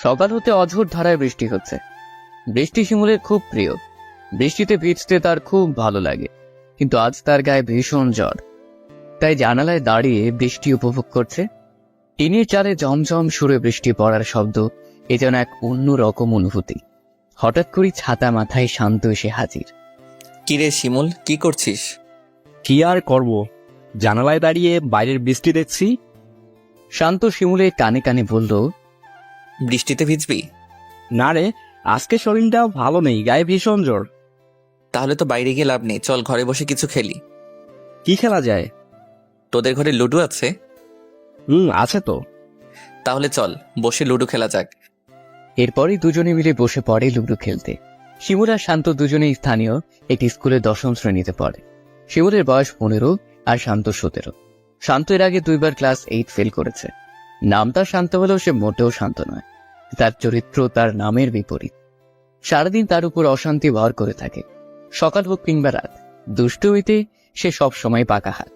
সকাল হতে অঝোর ধারায় বৃষ্টি হচ্ছে। বৃষ্টি শিমুলের খুব প্রিয়। বৃষ্টিতে ভিজতে তার খুব ভালো লাগে, কিন্তু আজ তার গায়ে ভীষণ জ্বর। তাই জানালায় দাঁড়িয়ে বৃষ্টি উপভোগ করছে। টিনের চালে ঝমঝম সুরে বৃষ্টি পড়ার শব্দ এ যেন এক অন্যরকম অনুভূতি। হঠাৎ করে ছাতা মাথায় শান্ত এসে হাজির। কিরে শিমুল, কি করছিস? কি আর করব, জানালায় দাঁড়িয়ে বাইরের বৃষ্টি দেখছি। শান্ত শিমুলের কানে কানে বলল, বৃষ্টিতে ভিজবি? না রে, আজকে শরীরটা ভালো নেই, গায়ে ভীষণ জ্বর। তাহলে তো বাইরে গিয়ে লাভ নেই, চল ঘরে বসে কিছু খেলি। কি খেলা যায়? তোদের ঘরে লুডো আছে? আছে তো। তাহলে চল বসে লুডো খেলা যাক। এরপরই দুজনে মিলে বসে পড়ে লুডো খেলতে। শিমুল আর শান্ত দুজনেই স্থানীয় একটি স্কুলে 10ম শ্রেণীতে পড়ে। শিমুলের বয়স 15 আর শান্ত 17। শান্ত এর আগে 2বার ক্লাস 8 ফেল করেছে। নাম তার শান্ত হলেও সে মোটেও শান্ত নয়। তার চরিত্র তার নামের বিপরীত। সারাদিন তার উপর অশান্তি ভর করে থাকে। সকাল হোক কিংবা রাত, দুষ্টুমিতে সে সব সময় পাকা হাত।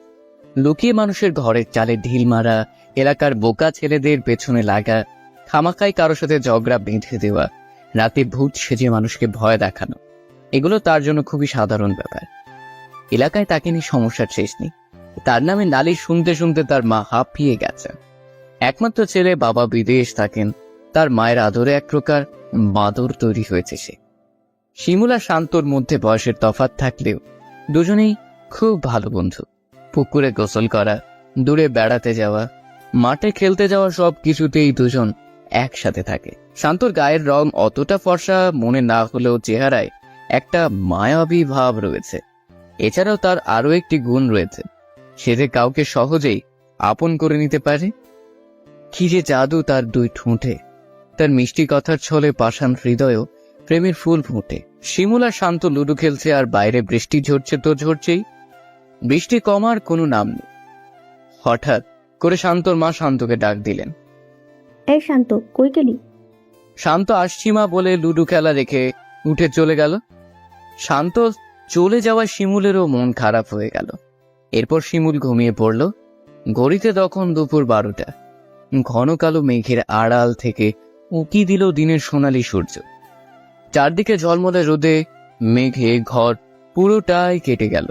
লুকিয়ে মানুষের ঘরের চালে ঢিল মারা, এলাকার বোকা ছেলেদের পেছনে লাগা, খামাখাই কারোর সাথে ঝগড়া বেঁধে দেওয়া, রাতে ভূত সেজে মানুষকে ভয় দেখানো, এগুলো তার জন্য খুবই সাধারণ ব্যাপার। এলাকায় তাকে নিয়ে সমস্যার শেষ নেই। তার নামে নালিশ শুনতে শুনতে তার মা হাঁপিয়ে গেছে। একমাত্র ছেলে, বাবা বিদেশ থাকেন। তার মায়ের আদরে এক প্রকার বাদর তৈরি হয়েছে সে। শিমুল আর শান্তর মধ্যে বয়সের তফাৎ থাকলেও দুজনেই খুব ভালো বন্ধু। পুকুরে গোসল করা, দূরে বেড়াতে যাওয়া, মাঠে খেলতে যাওয়া, সব কিছুতেই দুজন একসাথে থাকে। শান্তর গায়ের রং অতটা ফর্সা মনে না হলেও চেহারায় একটা মায়াবী ভাব রয়েছে। এছাড়াও তার আরো একটি গুণ রয়েছে, সে যে কাউকে সহজেই আপন করে নিতে পারে। কি যে জাদু তার দুই ঠোঁটে! তার মিষ্টি কথার ছলে পাষাণ হৃদয়েও প্রেমের ফুল ফোটে। শিমুল আর শান্ত লুডো খেলছে, আর বাইরে বৃষ্টি ঝরছে তো ঝরছেই। বৃষ্টি কমার কোনো নাম নেই। হঠাৎ করে শান্তর মা শান্তকে ডাক দিলেন। এই শান্ত, কই গেলি? শান্ত আসছি মা বলে লুডো খেলা রেখে উঠে চলে গেল। শান্ত চলে যাওয়ায় শিমুলেরও মন খারাপ হয়ে গেল। এরপর শিমুল ঘুমিয়ে পড়ল। ঘড়িতে তখন দুপুর 12টা। ঘন কালো মেঘের আড়াল থেকে উঁকি দিল দিনের সোনালি সূর্য। চারদিকে ঝলমলে রোদে মেঘে ঘর পুরোটাই কেটে গেল।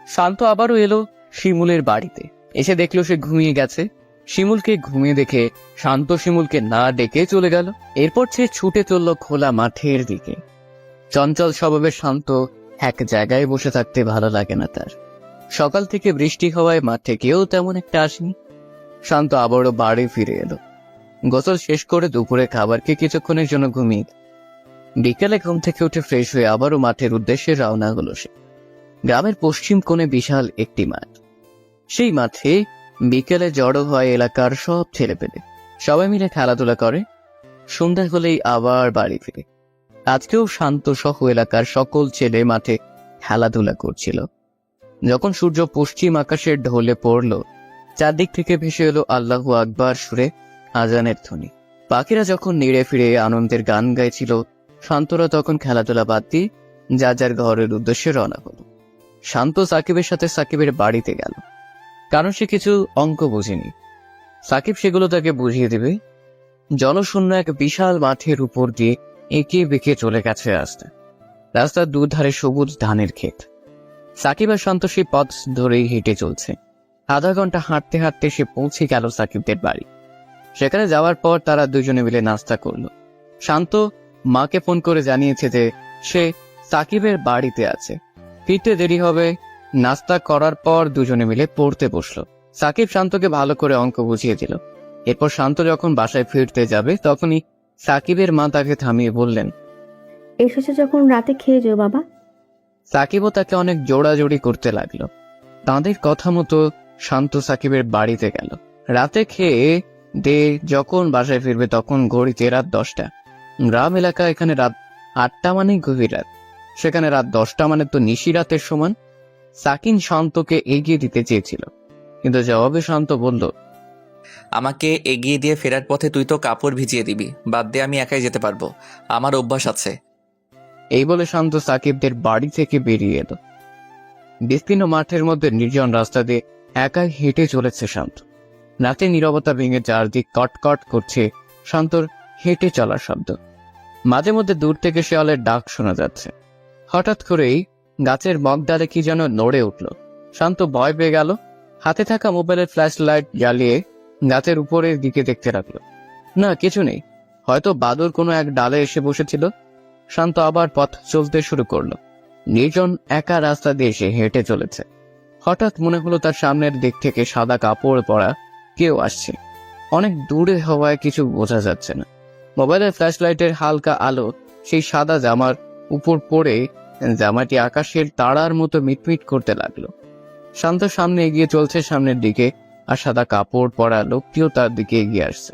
শান্ত আবারও এলো শিমুলের বাড়িতে। এসে দেখলো সে ঘুমিয়ে গেছে। শিমুলকে ঘুমিয়ে দেখে শান্ত শিমুলকে না ডেকে চলে গেল। এরপর সে ছুটে চলল খোলা মাঠের দিকে। চঞ্চল স্বভাবের শান্ত এক জায়গায় বসে থাকতে ভালো লাগে না তার। সকাল থেকে বৃষ্টি হওয়ায় মাঠে কেউ তেমন একটা আসেনি। শান্ত আবারও বাড়ি ফিরে এলো। গোসল শেষ করে দুপুরে খাবার খেয়ে কিছুক্ষণের জন্য ঘুমিয়ে বিকেলে ঘুম থেকে উঠে ফ্রেশ হয়ে আবারও মাঠের উদ্দেশ্যে রওনা হলো সে। গ্রামের পশ্চিম কোণে বিশাল একটি মাঠ। সেই মাঠে বিকেলে জড়ো হয় এলাকার সব ছেলেপেলে। সবাই মিলে খেলাধুলা করে। সন্ধ্যা হলেই আবার বাড়ি ফিরে। আজকেও শান্ত সহ এলাকার সকল ছেলে মাঠে খেলাধুলা করছিল। যখন সূর্য পশ্চিম আকাশের ঢলে পড়ল, চারদিক থেকে ভেসে এলো আল্লাহু আকবার সুরে আজানের ধ্বনি। পাখিরা যখন নেড়ে ফিরে আনন্দের গান গাইছিল, শান্তরা তখন খেলাধুলা বাদ দিয়ে যার যার ঘরের উদ্দেশ্যে রওনা হলো। শান্ত সাকিবের সাথে সাকিবের বাড়িতে গেল, কারণ সে কিছু অঙ্ক বোঝেনি। সাকিব সেগুলো তাকে বুঝিয়ে দেবে। জনশূন্য এক বিশাল মাঠের উপর দিয়ে এঁকে বেঁকে চলে গেছে রাস্তা। রাস্তার দুধারে সবুজ ধানের ক্ষেত। সাকিব আর শান্ত সেই পথ ধরেই হেঁটে চলছে। আধা ঘন্টা হাঁটতে হাঁটতে সে পৌঁছে গেল সাকিবদের বাড়ি। সেখানে যাওয়ার পর তারা দুজনে মিলে নাস্তা করলো। শান্ত মাকে ফোন করে জানিয়েছে যে সে সাকিবের বাড়িতে আছে, ফিরতে দেরি হবে। নাস্তা করার পর দুজনে মিলে পড়তে বসলো। সাকিব শান্তকে ভালো করে অঙ্ক বুঝিয়ে দিল। এরপর শান্ত যখন বাসায় ফিরতে যাবে, তখনই সাকিবের মা তাকে থামিয়ে বললেন, এসেছে যখন রাতে খেয়ে যেও বাবা। সাকিবও তাকে অনেক জোড়াজোড়ি করতে লাগলো। তাঁদের কথা মতো শান্ত সাকিবের বাড়িতে গেল। রাতে খেয়ে দে যখন বাসায় ফিরবে তখন ঘড়িতে রাত 10টা। গ্রাম এলাকা, এখানে রাত 8টা মানেই গভীর রাত। সেখানে রাত 10টা মানে তো নিশি রাতের সমান। সাকিন শান্তকে এগিয়ে দিতে চেয়েছিল, কিন্তু জবাবে শান্ত বলল, আমাকে এগিয়ে দিয়ে ফেরার পথে তুই তো কাপড় ভিজিয়ে দিবি, বাদ দিয়ে আমি একাই যেতে পারবো, আমার অভ্যাস আছে। এই বলে শান্ত সাকিবদের বাড়ি থেকে বেরিয়ে এলো। বিস্তীর্ণ মাঠের মধ্যে নির্জন রাস্তা দিয়ে একাই হেঁটে চলেছে শান্ত। রাতে নীরবতা ভেঙে চারদিক কটকট করছে শান্তর হেঁটে চলার শব্দ। মাঝে মধ্যে দূর থেকে শেয়ালের ডাক শোনা যাচ্ছে। হঠাৎ করেই গাছের মগডালে কি যেন নড়ে উঠল। শান্ত ভয় পেয়ে গেল। হাতে থাকা মোবাইলের ফ্ল্যাশ লাইট জ্বালিয়ে গাছের উপরের দিকে দেখতে লাগলো। না, কিছু নেই। হয়তো বাদর কোনো এক ডালে এসে বসেছিল। শান্ত আবার পথ চলতে শুরু করলো। নির্জন একা রাস্তা দিয়ে সে হেঁটে চলেছে। হঠাৎ মনে হলো তার সামনের দিক থেকে সাদা কাপড় পরা কেউ আসছে। অনেক দূরে হওয়ায় কিছু বোঝা যাচ্ছে না। মোবাইলের ফ্ল্যাশ লাইটের হালকা আলো সেই সাদা জামার উপর পড়ে জামাটি আকাশের তারার মতো মিটমিট করতে লাগলো। শান্ত সামনে এগিয়ে চলছে সামনের দিকে, আর সাদা কাপড় পরা লোকটিও তার দিকে এগিয়ে আসছে।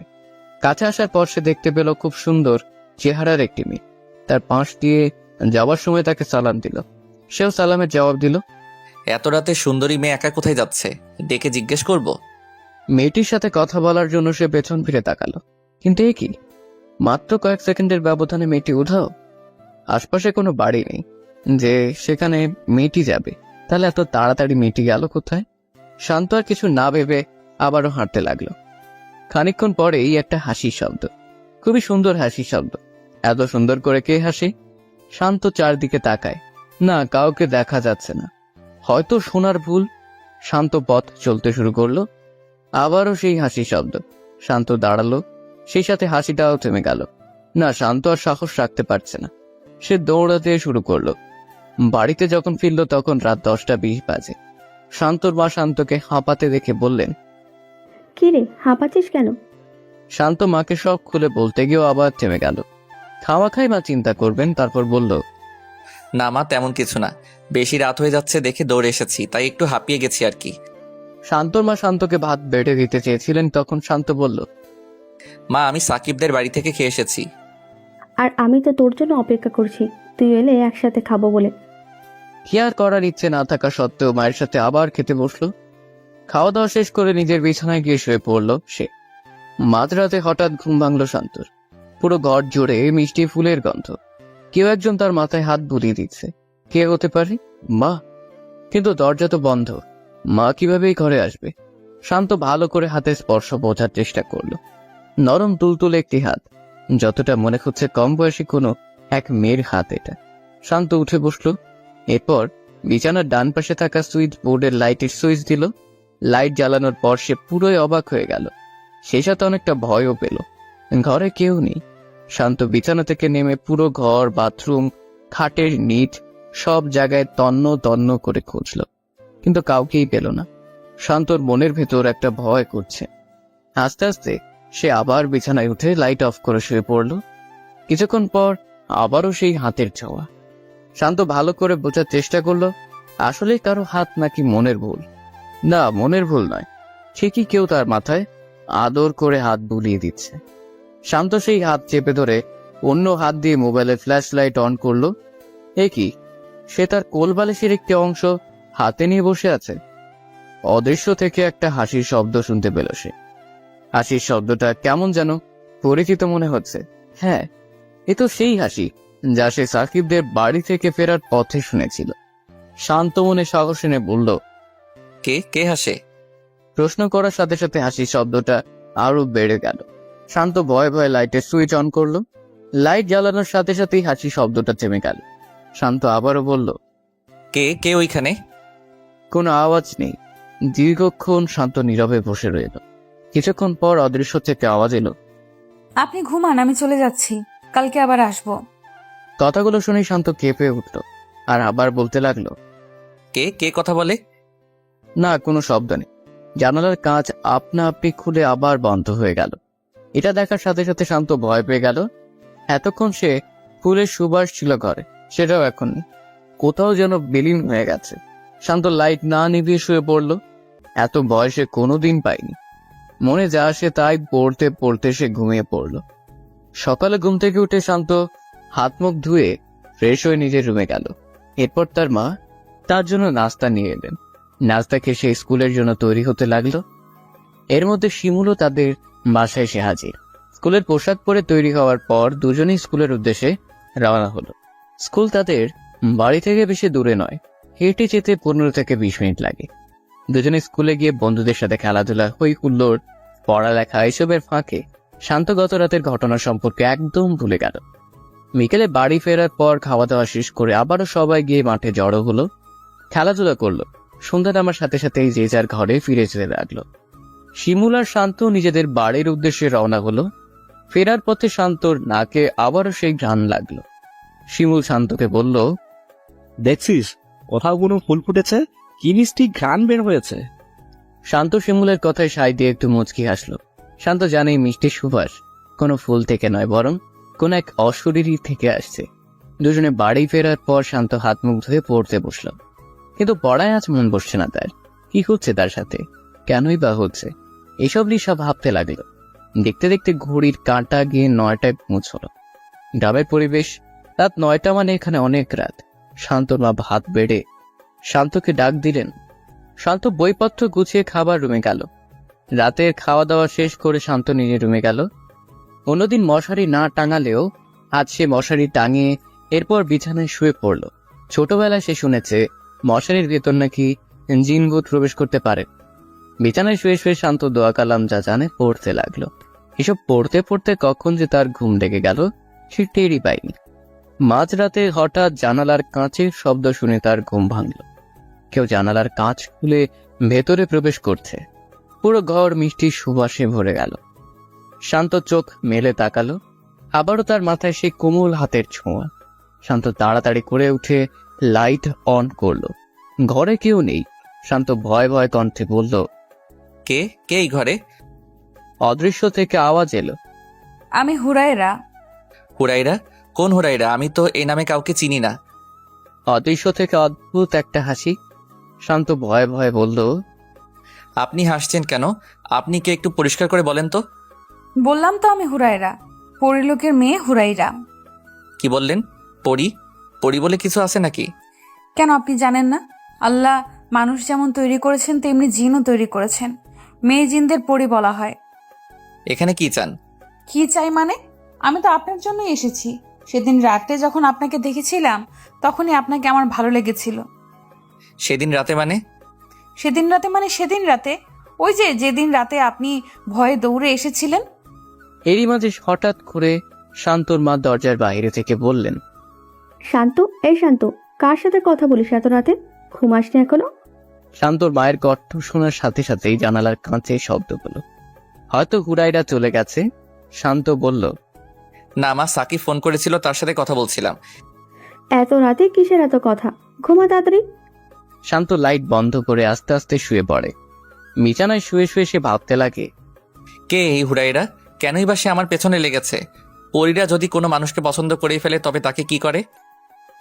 কাছে আসার পর সে দেখতে পেল খুব সুন্দর চেহারার একটি মেয়ে। তার পাশ দিয়ে যাওয়ার সময় তাকে সালাম দিল। সেও সালামের জবাব দিল। এত রাতে সুন্দরী মেয়ে একা কোথায় যাচ্ছে, ডেকে জিজ্ঞেস করব? মেয়েটির সাথে কথা বলার জন্য সে পেছন ফিরে তাকালো, কিন্তু এ কি? মাত্র কয়েক সেকেন্ডের ব্যবধানে মেয়েটি উধাও। আশপাশে কোনো বাড়ি নেই যে সেখানে মেয়েটি যাবে। তাহলে এত তাড়াতাড়ি মেয়েটি গেল কোথায়? শান্ত আর কিছু না ভেবে আবারও হাঁটতে লাগলো। খানিকক্ষণ পরেই একটা হাসির শব্দ, খুবই সুন্দর হাসির শব্দ। এত সুন্দর করে কে হাসে? শান্ত চারদিকে তাকায়, না, কাউকে দেখা যাচ্ছে না। হয়তো শোনার ভুল। শান্ত পথ চলতে শুরু করলো। আবারও সেই হাসির শব্দ। শান্ত দাঁড়ালো, সেই সাথে হাসিটাও থেমে গেল। না, শান্ত আর সাহস রাখতে পারছে না। সে দৌড়াতে শুরু করলো। বাড়িতে যখন ফিরল তখন রাত 10টা 20 বাজে। শান্তর মা শান্তকে হাঁপাতে দেখে বললেন, কি রে, হাঁপাচ্ছিস কেন? শান্ত মাকে সব খুলে বলতে গিয়েও আবার থেমে গেল। খাওয়া খাই মা চিন্তা করবেন, তারপর বলল, না মা, তেমন কিছু না। বেশি রাত হয়ে যাচ্ছে দেখে দৌড়ে এসেছি, তাই একটু হাঁপিয়ে গেছি আর কি। শান্তর মা শান্তকে ভাত বেড়ে দিতে চেয়েছিলেন, তখন শান্ত বলল, মা, আমি সাকিবদের বাড়ি থেকে খেয়ে এসেছি। আর আমি তো তোর জন্য অপেক্ষা করছি, তুই এলে একসাথে খাবো বলে। কি আর করার ইচ্ছে না থাকা সত্ত্বেও মায়ের সাথে আবার খেতে বসলো। খাওয়া দাওয়া শেষ করে নিজের বিছানায় গিয়ে শুয়ে পড়ল সে। মাঝরাতে হঠাৎ ঘুম ভাঙল শান্তর। পুরো ঘর জুড়ে মিষ্টি ফুলের গন্ধ। কেউ একজন তার মাথায় হাত বুলিয়ে দিচ্ছে। কে হতে পারে? মা। কিন্তু দরজা তো বন্ধ। মা কিভাবে এই ঘরে আসবে? শান্ত ভালো করে হাতে স্পর্শ বোঝার চেষ্টা করলো। নরম তুলতুলে একটি হাত, যতটা মনে হচ্ছে কম বয়সী কোনো এক মেয়ের হাত এটা। শান্ত উঠে বসলো। এরপর বিছানার ডান পাশে থাকা সুইচ বোর্ডের লাইটের সুইচ দিল। লাইট জ্বালানোর পর সে পুরোই অবাক হয়ে গেল। সেই সাথে অনেকটা ভয়ও পেল। ঘরে কেউ নেই। শান্ত বিছানা থেকে নেমে পুরো ঘর, বাথরুম, খাটের নিচ সব জায়গায় তন্ন তন্ন করে খুঁজল, কিন্তু কাউকেই পেল না। শান্তর মনের ভেতর একটা ভয় করছে। আস্তে আস্তে সে আবার বিছানায় উঠে লাইট অফ করে শুয়ে পড়ল। কিছুক্ষণ পর আবারও সেই হাতের ছোঁয়া। শান্ত ভালো করে বোঝার চেষ্টা করলো আসলে কারো হাত নাকি মনের ভুল। না, মনের ভুল নয়, ঠিকই কেউ তার মাথায় আদর করে হাত বুলিয়ে দিচ্ছে। শান্ত সেই হাত চেপে ধরে অন্য হাত দিয়ে মোবাইলের ফ্ল্যাশ লাইট অন করলো। এ কি, সে তার কোলবালিশের একটি অংশ হাতে নিয়ে বসে আছে। অদৃশ্য থেকে একটা হাসির শব্দ শুনতে পেল সে। হাসির শব্দটা কেমন যেন পরিচিত মনে হচ্ছে। হ্যাঁ, এ তো সেই হাসি যা সে সাকিবদের বাড়ি থেকে ফেরার পথে শুনেছিল। শান্ত মনে সাহস এনে বলল, কে কে হাসে? প্রশ্ন করার সাথে সাথে হাসির শব্দটা আরো বেড়ে গেল। শান্ত ভয়ে ভয়ে লাইটের সুইচ অন করলো। লাইট জ্বালানোর সাথে সাথেই হাসির শব্দটা থেমে গেল। শান্ত আবারও বলল, কে কে ওইখানে? কোনো আওয়াজ নেই। দীর্ঘক্ষণ শান্ত নীরবে বসে রইল। কিছুক্ষণ পর অদৃশ্য থেকে আওয়াজ এলো, আপনি ঘুমান, আমি চলে যাচ্ছি, কালকে আবার আসবো। কথাগুলো শুনেই শান্ত কেঁপে উঠল আর আবার বলতে লাগলো, কে কে কথা বলে? না, কোনো শব্দ নেই। জানালার কাঁচ আপনা আপনি খুলে আবার বন্ধ হয়ে গেল। এটা দেখার সাথে সাথে শান্ত ভয় পেয়ে গেল। এতক্ষণ সে ফুলের সুবাস ছিল ঘরে, সেটাও এখন নেই। কোথাও যেন বিলীন হয়ে গেছে। শান্ত লাইট না নিভিয়ে শুয়ে পড়ল। এত ভয় সে কোনোদিন পায়নি। মনে যা আসে তাই পড়তে পড়তে সে ঘুমিয়ে পড়ল। সকালে ঘুম থেকে উঠে শান্ত হাত মুখ ধুয়ে ফ্রেশ হয়ে নিজের রুমে গেল। এরপর তার মা তার জন্য নাস্তা নিয়ে এলেন। নাস্তা খেয়ে সে স্কুলের জন্য তৈরি হতে লাগলো। এর মধ্যে শিমুলও তাদের বাসায় এসে হাজির। স্কুলের পোশাক পরে তৈরি হওয়ার পর দুজনেই স্কুলের উদ্দেশ্যে রওনা হলো। স্কুল তাদের বাড়ি থেকে বেশি দূরে নয়, হেঁটে যেতে 15 থেকে 20 মিনিট লাগে। দুজনে স্কুলে গিয়ে বন্ধুদের সাথে খেলাধুলা, হই হুল্লোড়, পড়ালেখা এসবের ফাঁকে শান্ত গত রাতের ঘটনা সম্পর্কে একদম ভুলে গেল। বিকেলে বাড়ি ফেরার পর খাওয়া দাওয়া শেষ করে আবারও সবাই গিয়ে মাঠে জড়ো হলো, খেলাধুলা করলো। সন্ধ্যা নামার সাথে সাথেই যে যার ঘরে ফিরে যেতে লাগলো। শিমুল আর শান্ত নিজেদের বাড়ির উদ্দেশ্যে রওনা হলো। ফেরার পথে শান্তর নাকে আবারও সেই ঘ্রাণ লাগলো। শিমুল শান্তকে বলল, দেখছিস কোথাও কোনো ফুল ফুটেছে, কি মিষ্টি ঘ্রাণ বের হয়েছে। শান্ত শিমুলের কথায় সায় দিয়ে একটু মুচকি হাসলো। শান্ত জানে এই মিষ্টি সুবাস কোনো ফুল থেকে নয়, বরং কোন এক অশরীরী থেকে আসছে। দুজনে বাড়ি ফেরার পর শান্ত হাত মুখ ধুয়ে পড়তে বসল। কিন্তু পড়ায় আজ মন বসছে না তার। কি হচ্ছে তার সাথে, কেনই বা হচ্ছে, এসব নিয়ে সব ভাবতে লাগলো। দেখতে দেখতে ঘড়ির কাঁটা গিয়ে 9টায় পৌঁছল। গ্রামের পরিবেশ, রাত 9টা মানে এখানে অনেক রাত। শান্তর মা ভাত বেড়ে শান্তকে ডাক দিলেন। শান্ত বইপত্র গুছিয়ে খাবার রুমে গেল। রাতের খাওয়া দাওয়া শেষ করে শান্ত নিজের রুমে গেল। অন্যদিন মশারি না টাঙালেও আজ সে মশারি টাঙিয়ে এরপর বিছানায় শুয়ে পড়ল। ছোটবেলায় সে শুনেছে মশারির ভেতর নাকি জিনভূত প্রবেশ করতে পারে। বিছানায় শুয়ে শুয়ে শান্ত দোয়া কালাম যা জানে পড়তে লাগলো। এসব পড়তে পড়তে কখন যে তার ঘুম লেগে গেল সে টেরই পায়নি। মাঝরাতে হঠাৎ জানালার কাঁচের শব্দ শুনে তার ঘুম ভাঙল। কেউ জানালার কাঁচ খুলে ভেতরে প্রবেশ করছে। পুরো ঘর মিষ্টি সুবাসে ভরে গেল। শান্ত চোখ মেলে তাকালো, আবারও তার মাথায় সেই কোমল হাতের ছোঁয়া। শান্ত তাড়াতাড়ি করে উঠে লাইট অন করলো। ঘরে কেউ নেই। শান্ত ভয় ভয় কণ্ঠে বলল, কে কে এই ঘরে? অদৃশ্য থেকে আওয়াজ এলো, আমি হুরায়রা। হুরাইরা? কোন হুরাইরা? আমি তো এই নামে কাউকে চিনি না। অদৃশ্য থেকে অদ্ভুত একটা হাসি। শান্ত ভয়ে ভয়ে বলল, আপনি হাসছেন কেন? আপনি কে একটু পরিষ্কার করে বলেন তো। বললাম তো আমি হুরায়রা, পরিলোকের মেয়ে হুরাইরা। কি বললেন? পরি? পরি বলে কিছু আছে নাকি? কেন আপনি জানেন না? আল্লাহ মানুষ যেমন তৈরি করেছেন তেমনি জিনও তৈরি করেছেন। মেয়ে জিনদের পরি বলা হয়। এখানে কি চান? কি চাই মানে? আমি তো আপনার জন্যই এসেছি। সেদিন রাতে যখন আপনাকে দেখেছিলাম তখনই আপনাকে আমার ভালো লেগেছিল। সেদিন রাতে মানে? সেদিন রাতে মানে সেদিন রাতে, ওই যে যেদিন রাতে আপনি ভয়ে দৌড়ে এসেছিলেন। এরই মাঝে হঠাৎ করে শান্তর মা দরজার বাইরে থেকে বললেন, শান্ত, এই শান্ত, কার সাথে কথা বলিস এত রাতে? ঘুমাসনি এখনো? শান্তর মায়ের কণ্ঠ শোনার সাথে সাথেই জানালার কাঁচে শব্দ হলো। হয়তো হুরাইরা চলে গেছে। শান্ত বলল, না, মা সাকিব ফোন করেছিল, তার সাথে কথা বলছিলাম। এত রাতে কিসের এত কথা? ঘুমা তাড়াতাড়ি। শান্ত লাইট বন্ধ করে আস্তে আস্তে শুয়ে পড়ে। বিছানায় শুয়ে শুয়ে সে ভাবতে লাগে, কে এই হুরাইরা? কেনই বা সে আমার পেছনে লেগেছে? পরিরা যদি কোনো মানুষকে পছন্দ করেই ফেলে তবে তাকে কি করে?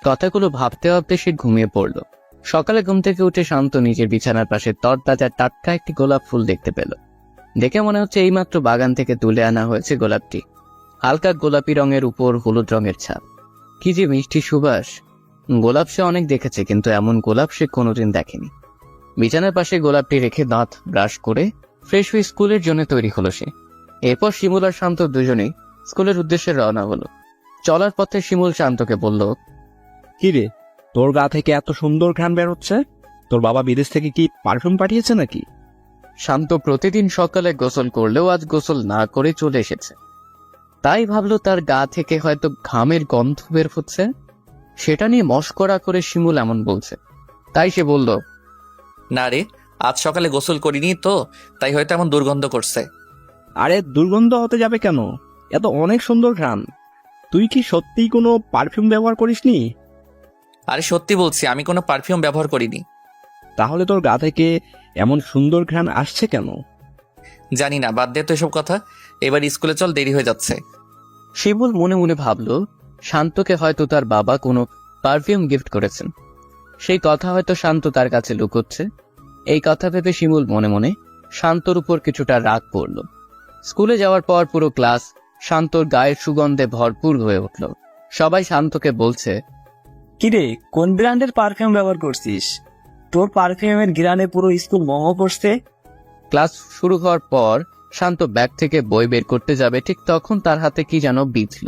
কথাগুলো ভাবতে ভাবতে সে ঘুমিয়ে পড়ল। সকালে ঘুম থেকে উঠে শান্ত নিজের বিছানার পাশে তরতাজা টাটকা একটি গোলাপ ফুল দেখতে পেল। দেখে মনে হচ্ছে এইমাত্র বাগান থেকে তুলে আনা হয়েছে গোলাপটি। হালকা গোলাপি রঙের উপর হলুদ রঙের ছাপ। কি যে মিষ্টি সুবাস! গোলাপ সে অনেক দেখেছে, কিন্তু এমন গোলাপ সে কোনোদিন দেখেনি। বিছানার পাশে গোলাপটি রেখে দাঁত ব্রাশ করে ফ্রেশ হয়ে স্কুলের জন্য তৈরি হলো সে। এরপর শিমুল আর শান্ত দুজনেই স্কুলের উদ্দেশ্যে রওনা হলো। চলার পথে শিমুল শান্তকে বলল, কি রে, তোর গা থেকে এত সুন্দর ঘ্রাণ বের হচ্ছে? তোর বাবা বিদেশ থেকে কি পারফিউম পাঠিয়েছে নাকি? শান্ত প্রতিদিন সকালে গোসল করলেও আজ গোসল না করে চলে এসেছে। তাই ভাবলো তার গা থেকে হয়তো ঘামের গন্ধ বের হচ্ছে। সেটা নিয়ে মশকরা করে শিমুল এমন বলছে। তাই সে বলল, না রে, আজ সকালে গোসল করিনি তো, তাই হয়তো এমন দুর্গন্ধ করছে। আরে দুর্গন্ধ হতে যাবে কেন? এত অনেক সুন্দর ঘ্রাণ। তুই কি সত্যিই কোনো পারফিউম ব্যবহার করিসনি? আরে সত্যি বলছি, আমি কোনো পারফিউম ব্যবহার করিনি। তাহলে তোর গা থেকে এমন সুন্দর ঘ্রাণ আসছে কেন? জানি না, বাদ দে তো এসব কথা। এবার স্কুলে চল, দেরি হয়ে যাচ্ছে। শিমুল মনে মনে ভাবলো শান্তকে হয়তো তার বাবা কোনো পারফিউম গিফট করেছেন। সেই কথা হয়তো শান্ত তার কাছে লুকোচ্ছে। এই কথা ভেবে শিমুল মনে মনে শান্তর উপর কিছুটা রাগ পড়ল। স্কুলে যাওয়ার পর পুরো ক্লাস শান্তর গায়ের সুগন্ধে ভরপুর হয়ে উঠল। সবাই শান্তকে বলছে, কিরে, কোন ব্র্যান্ডের পারফিউম ব্যবহার করছিস? তোর পারফিউমের ঘ্রাণে পুরো স্কুল মোহ করছে। ক্লাস শুরু হওয়ার পর শান্ত ব্যাগ থেকে বই বের করতে যাবে, ঠিক তখন তার হাতে কি যেন বিঁধল।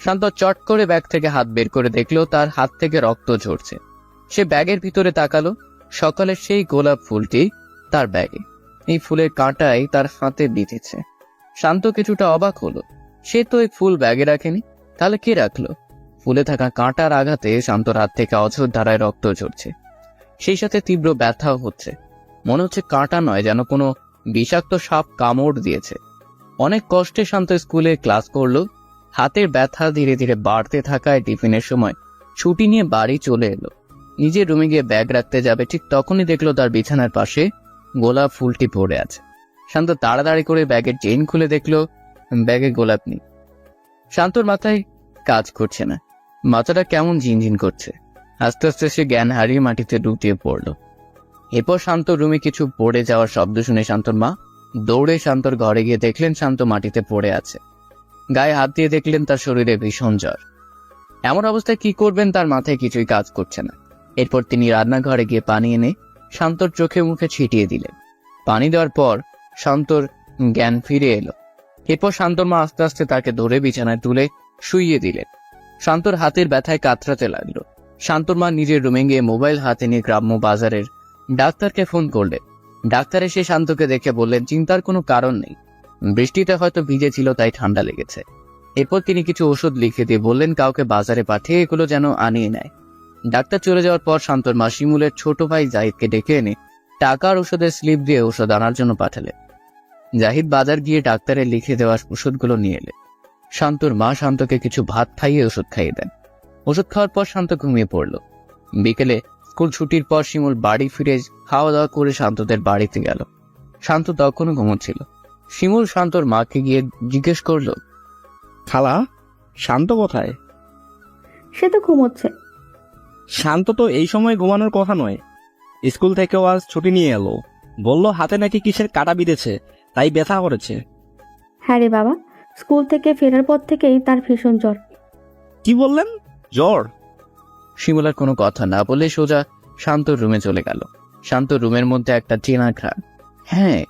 শান্ত চট করে ব্যাগ থেকে হাত বের করে দেখলো তার হাত থেকে রক্ত ঝরছে। সে ব্যাগের ভিতরে তাকালো। সকালের সেই গোলাপ ফুলটি তার ব্যাগে। এই ফুলের কাঁটাই তার হাতে বিঁধেছে। শান্ত কিছুটা অবাক হলো। সে তো এই ফুল ব্যাগে রাখেনি, তাহলে কে রাখলো? ফুলে থাকা কাঁটার আঘাতে শান্তর হাত থেকে অঝোর ধারায় রক্ত ঝরছে, সেই সাথে তীব্র ব্যথাও হচ্ছে। মনে হচ্ছে কাঁটা নয়, যেন কোনো বিষাক্ত সাপ কামড় দিয়েছে। অনেক কষ্টে শান্ত স্কুলে ক্লাস করলো। হাতের ব্যথা ধীরে ধীরে বাড়তে থাকায় টিফিনের সময় ছুটি নিয়ে বাড়ি চলে এলো। নিজের রুমে গিয়ে ব্যাগ রাখতে যাবে, ঠিক তখনই দেখলো তার বিছানার পাশে গোলাপ ফুলটি পড়ে আছে। শান্ত তাড়াতাড়ি করে ব্যাগের চেইন খুলে দেখলো ব্যাগে গোলাপ নেই। শান্তর মাথায় কাজ করছে না, মাথাটা কেমন ঝিনঝিন করছে। আস্তে আস্তে সে জ্ঞান হারিয়ে মাটিতে লুটিয়ে পড়ল। এরপর শান্ত রুমে কিছু পড়ে যাওয়ার শব্দ শুনে শান্তর মা দৌড়ে শান্তর ঘরে গিয়ে দেখলেন শান্ত মাটিতে পড়ে আছে। গায়ে হাত দিয়ে দেখলেন তার শরীরে ভীষণ জ্বর। এমন অবস্থায় কি করবেন তার মাথায় কিছুই কাজ করছে না। এরপর তিনি রান্নাঘরে গিয়ে পানি এনে শান্তর চোখে মুখে ছিটিয়ে দিলেন। পানি দেওয়ার পর শান্তর জ্ঞান ফিরে এলো। এরপর শান্তর মা আস্তে আস্তে তাকে ধরে বিছানায় তুলে শুইয়ে দিলেন। শান্তর হাতের ব্যথায় কাতরাতে লাগলো। শান্তর মা নিজের রুমে গিয়ে মোবাইল হাতে নিয়ে গ্রাম্য বাজারের ডাক্তারকে ফোন করলেন। ডাক্তার এসে শান্তকে দেখে বললেন চিন্তার কোনো কারণ নেই, বৃষ্টিতে হয়তো ভিজেছিল তাই ঠান্ডা লেগেছে। এরপর তিনি কিছু ওষুধ লিখে দিয়ে বললেন কাউকে বাজারে পাঠিয়ে এগুলো যেন আনিয়ে নেয়। ডাক্তার চলে যাওয়ার পর শান্তর মা শিমুলের ছোট ভাই জাহিদকে ডেকে এনে টাকার ওষুধের স্লিপ দিয়ে ওষুধ আনার জন্য পাঠালেন। জাহিদ বাজার গিয়ে ডাক্তারের লিখে দেওয়া ওষুধগুলো নিয়ে এলেন। শান্তর মা শান্তকে কিছু ভাত খাইয়ে ওষুধ খাইয়ে দেন। ওষুধ খাওয়ার পর শান্ত ঘুমিয়ে পড়ল। বিকেলে স্কুল ছুটির পর শিমুল বাড়ি ফিরে খাওয়া দাওয়া করে শান্তদের বাড়িতে গেল। শান্ত তখনও ঘুমোচ্ছিল। শিমুল শান্তর মাকে গিয়ে জিজ্ঞেস করলো, খালা, শান্ত কোথায়? সে তো ঘুমোচ্ছে। শান্ত তো এই সময় ঘুমানোর কথা নয়। স্কুল থেকেও আজ ছুটি নিয়ে এলো। বলল হাতে নাকি কিসের কাটা বিঁধেছে, তাই ব্যথা করেছে। হ্যাঁ রে বাবা, স্কুল থেকে ফেরার পর থেকেই তার ভীষণ জ্বর। কি বললেন? জ্বর? শিমুল আর কোনো কথা না বলে সোজা শান্তর রুমে চলে গেল। শান্ত রুমের মধ্যে একটা চেনা ঘ্রাণ। হ্যাঁ,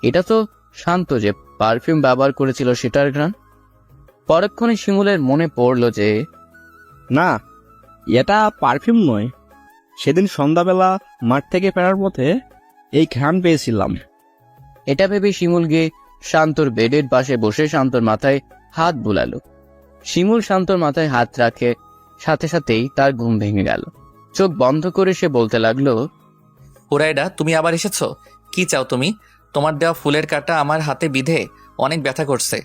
এটা তো শান্ত যে পারফিউম ব্যবহার করেছিল সেটার ঘ্রাণ। পরক্ষণে শিমুলের মনে পড়ল যে না, এটা পারফিউম নয়। সেদিন সন্ধ্যাবেলা মাঠ থেকে ফেরার পথে এই ঘ্রাণ পেয়েছিলাম। এটা ভেবে শিমুল গিয়ে শান্তর বেডের পাশে বসে শান্তর মাথায় হাত বুলালো। শিমুল শান্তর মাথায় হাত রাখে, সাথে সাথেই তার ঘুম ভেঙে গেল। চোখ বন্ধ করে সে বলতে লাগলো, হুরাইডা, তুমি আবার এসেছো? কি চাও তুমি? তোমার দেওয়া ফুলের কাঁটা আমার হাতে বিঁধে অনেক ব্যথা করছে।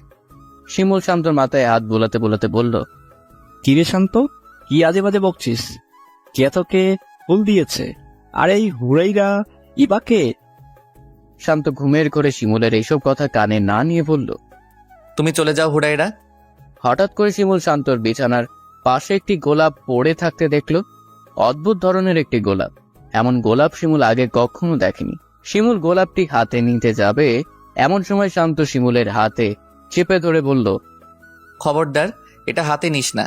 শিমুল শান্তর মাথায় হাত বুলাতে বুলাতে বলল, কিরে শান্ত, কি আজে বাজে বকছিস? কে তোকে ফুল দিয়েছে? আর এই হুরাইরা ইবাকে? শান্ত ঘুমের করে শিমুলের এইসব কথা কানে না নিয়ে বলল। তুমি চলে যাও হুরাইডা। হঠাৎ করে শিমুল শান্তর বিছানার পাশে একটি গোলাপ পড়ে থাকতে দেখলো। অদ্ভুত ধরনের একটি গোলাপ। এমন গোলাপ শিমুল আগে কখনো দেখেনি। শিমুল গোলাপটি হাতে নিতে যাবে, এমন সময় শান্ত শিমুলের হাতে চেপে ধরে বলল, খবরদার, এটা হাতে নিস না।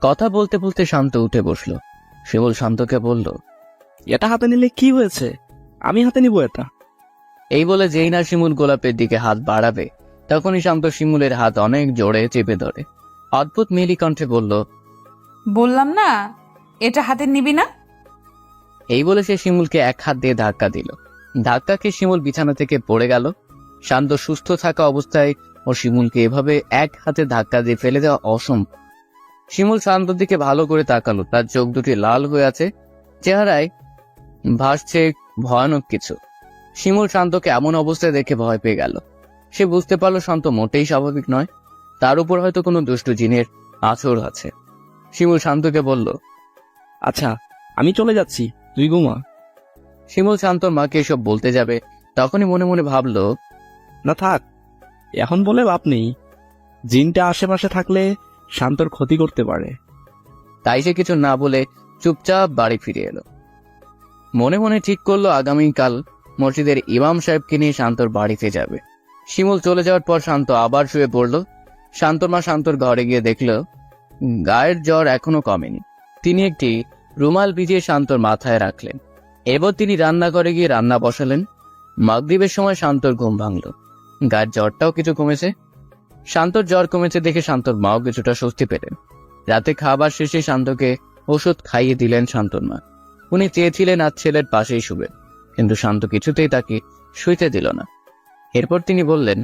কথা বলতে বলতে শান্ত উঠে বসলো। শিমুল শান্তকে বলল, এটা হাতে নিলে কি হয়েছে? আমি হাতে নিব এটা। এই বলে যেই না শিমুল গোলাপের দিকে হাত বাড়াবে, তখনই শান্ত শিমুলের হাত অনেক জোরে চেপে ধরে অদ্ভুত মেলি কণ্ঠে বলল, বললাম না এটা হাতে নিবি না। এই বলে সে শিমুলকে এক হাত দিয়ে ধাক্কা দিল। ধাক্কাকে শিমুল বিছানা থেকে পড়ে গেল। শান্ত সুস্থ থাকা অবস্থায় ও শিমুলকে এভাবে এক হাতে ধাক্কা দিয়ে ফেলে দেওয়া অসম্ভব। শিমুল শান্তর দিকে ভালো করে তাকালো। তার চোখ দুটি লাল হয়ে আছে, চেহারায় ভাসছে ভয়ানক কিছু। শিমুল শান্তকে এমন অবস্থায় দেখে ভয় পেয়ে গেল। সে বুঝতে পারল শান্ত মোটেই স্বাভাবিক নয়, তার উপর হয়তো কোনো দুষ্টু জিনের আছর আছে। শিমুল শান্তকে বলল, আচ্ছা, আমি চলে যাচ্ছি, তুই ঘুমা। শিমুল শান্তর মাকে এসব বলতে যাবে, তখনই মনে মনে ভাবল, না থাক, এখন বলে লাভ নেই। জিনটা আশেপাশে থাকলে শান্তর ক্ষতি করতে পারে। তাই সে কিছু না বলে চুপচাপ বাড়ি ফিরে এলো। মনে মনে ঠিক করলো আগামীকাল মসজিদের ইমাম সাহেবকে নিয়ে শান্তর বাড়িতে যাবে। শিমুল চলে যাওয়ার পর শান্ত আবার শুয়ে পড়ল। শান্তর মা শান্তর ঘরে গিয়ে দেখল গায়ের জ্বর এখনো কমেনি। তিনি একটি রুমাল ভিজিয়ে শান্তর মাথায় রাখলেন। এবার তিনি রান্নাঘরে গিয়ে রান্না বসালেন। মাগরিবের সময় শান্তর ঘুম ভাঙল। গায়ের জ্বরটাও কিছু কমেছে। শান্তর জ্বর কমেছে দেখে শান্তর মাও কিছুটা স্বস্তি পেলেন। রাতে খাবার শেষে শান্তকে ওষুধ খাইয়ে দিলেন শান্তর মা। উনি চেয়েছিলেন আজ ছেলের পাশেই শুবে, কিন্তু শান্ত কিছুতেই তাকে শুইতে দিল না। এরপর তিনি বললেন,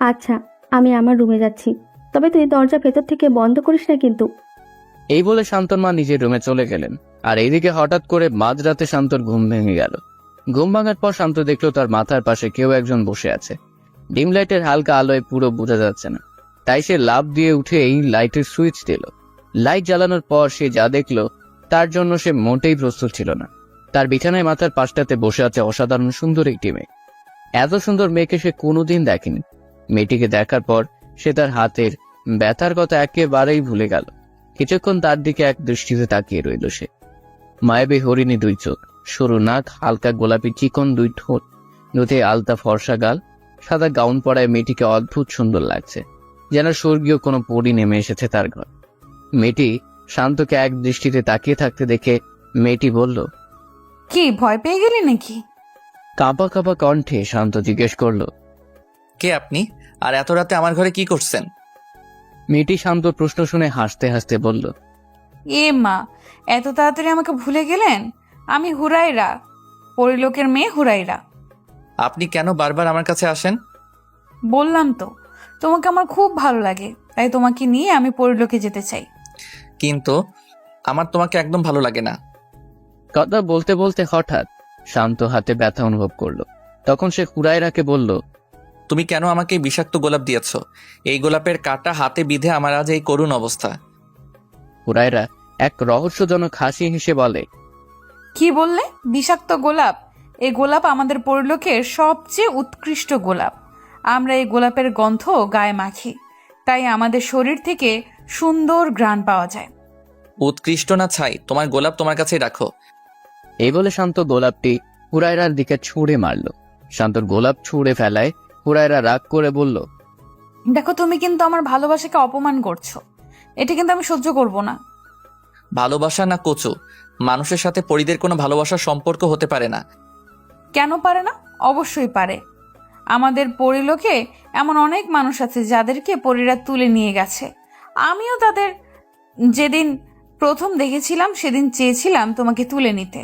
আচ্ছা, আমি আমার রুমে যাচ্ছি, তবে তুই দরজা ভেতর থেকে বন্ধ করিস না কিন্তু। এই বলে শান্তর মা নিজের রুমে চলে গেলেন। আর এইদিকে হঠাৎ করে মাঝরাতে শান্তর ঘুম ভেঙে গেল। ঘুম ভাঙার পর শান্ত দেখলো তার মাথার পাশে কেউ একজন বসে আছে। ডিম লাইটের হালকা আলোয় পুরো বোঝা যাচ্ছে না, তাই সে লাফ দিয়ে উঠে এই লাইটের সুইচ দিল। লাইট জ্বালানোর পর সে যা দেখলো তার জন্য সে মোটেই প্রস্তুত ছিল না। তার বিছানায় মাথার পাশটাতে বসে আছে অসাধারণ সুন্দর একটি মেয়ে। এত সুন্দর মেয়েকে সে কোনোদিন দেখেনি। মেয়েটিকে দেখার পর সে তার হাতের ব্যথার কথা একেবারেই ভুলে গেল। কিছুক্ষণ তার দিকে এক দৃষ্টিতে তাকিয়ে রইল সে। মায়াবী হরিণী দুই চোখ, সরু নাক, হালকা গোলাপি চিকন দুই ঠোঁট, দুধে আলতা ফর্সা গাল, সাদা গাউন পরায় মেয়েটিকে অদ্ভুত সুন্দর লাগছে, যেন স্বর্গীয় কোনো পরী নেমে এসেছে তার ঘর। মেয়েটি শান্তকে এক দৃষ্টিতে তাকিয়ে থাকতে দেখে মেয়েটি বলল, কি ভয় পেয়ে গেলি নাকি? কাঁপা কাঁপা কণ্ঠে শান্ত জিজ্ঞেস করলো, কে আপনি? আর এত রাতে আমার ঘরে কি করছেন? মেয়েটি শান্তর প্রশ্ন শুনে হাসতে হাসতে বলল, এ মা, এত তাড়াতাড়ি আমাকে ভুলে গেলেন? আমি হুরাইরা, পরিলোকের মেয়ে হুরাইরা। আপনি কেন বারবার আমার কাছে আসেন? বললাম তো, তোমাকে আমার খুব ভালো লাগে, তাই তোমাকে নিয়ে আমি পরিলোকে যেতে চাই। কিন্তু আমার তোমাকে একদম ভালো লাগে না। কথা বলতে বলতে হঠাৎ শান্ত হাতে ব্যথা অনুভব করলো। তখন সে হুরায়রাকে বলল, তুমি কেন আমাকে এই বিষাক্ত গোলাপ দিয়েছ? এই গোলাপের কাঁটা হাতে বিঁধে আমার আজ এই করুণ অবস্থা। হুরায়রা এক রহস্যজনক হাসি হেসে বলে, কি বললে? বিষাক্ত গোলাপ? এই গোলাপ আমাদের পরিলোকের সবচেয়ে উৎকৃষ্ট গোলাপ। আমরা এই গোলাপের গন্ধ গায়ে মাখি, তাই আমাদের শরীর থেকে সুন্দর ঘ্রাণ পাওয়া যায়। উৎকৃষ্ট না ছাই, তোমার গোলাপ তোমার কাছেই রাখো। এই বলে শান্ত গোলাপটি হুরায়রার দিকে ছুঁড়ে মারল। শান্তর গোলাপ ছুঁড়ে ফেলায় হুরায়রা রাগ করে বলল, দেখো, তুমি কিন্তু আমার ভালোবাসাকে অপমান করছো। এটা কিন্তু আমি সহ্য করব না। ভালোবাসা না কচু? মানুষের সাথে পরীদের কোনো ভালোবাসার সম্পর্ক হতে পারে না। কেন পারে না? অবশ্যই পারে। আমাদের পরিলোকে এমন অনেক মানুষ আছে যাদেরকে পরীরা তুলে নিয়ে গেছে। আমিও তাদের যেদিন প্রথম দেখেছিলাম সেদিন চেয়েছিলাম তোমাকে তুলে নিতে।